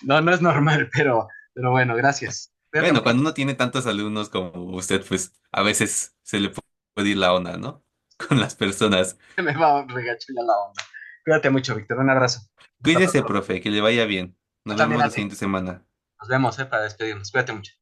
No, no es normal, pero bueno, gracias. Cuídate Bueno, mucho. cuando uno tiene tantos alumnos como usted, pues a veces se le puede ir la onda, ¿no? Con las personas. Me va a regachular la onda. Cuídate mucho, Víctor. Un abrazo. Hasta Cuídese, pronto. profe, que le vaya bien. Yo Nos también vemos a la ti. siguiente semana. Nos vemos, para despedirnos. Cuídate mucho.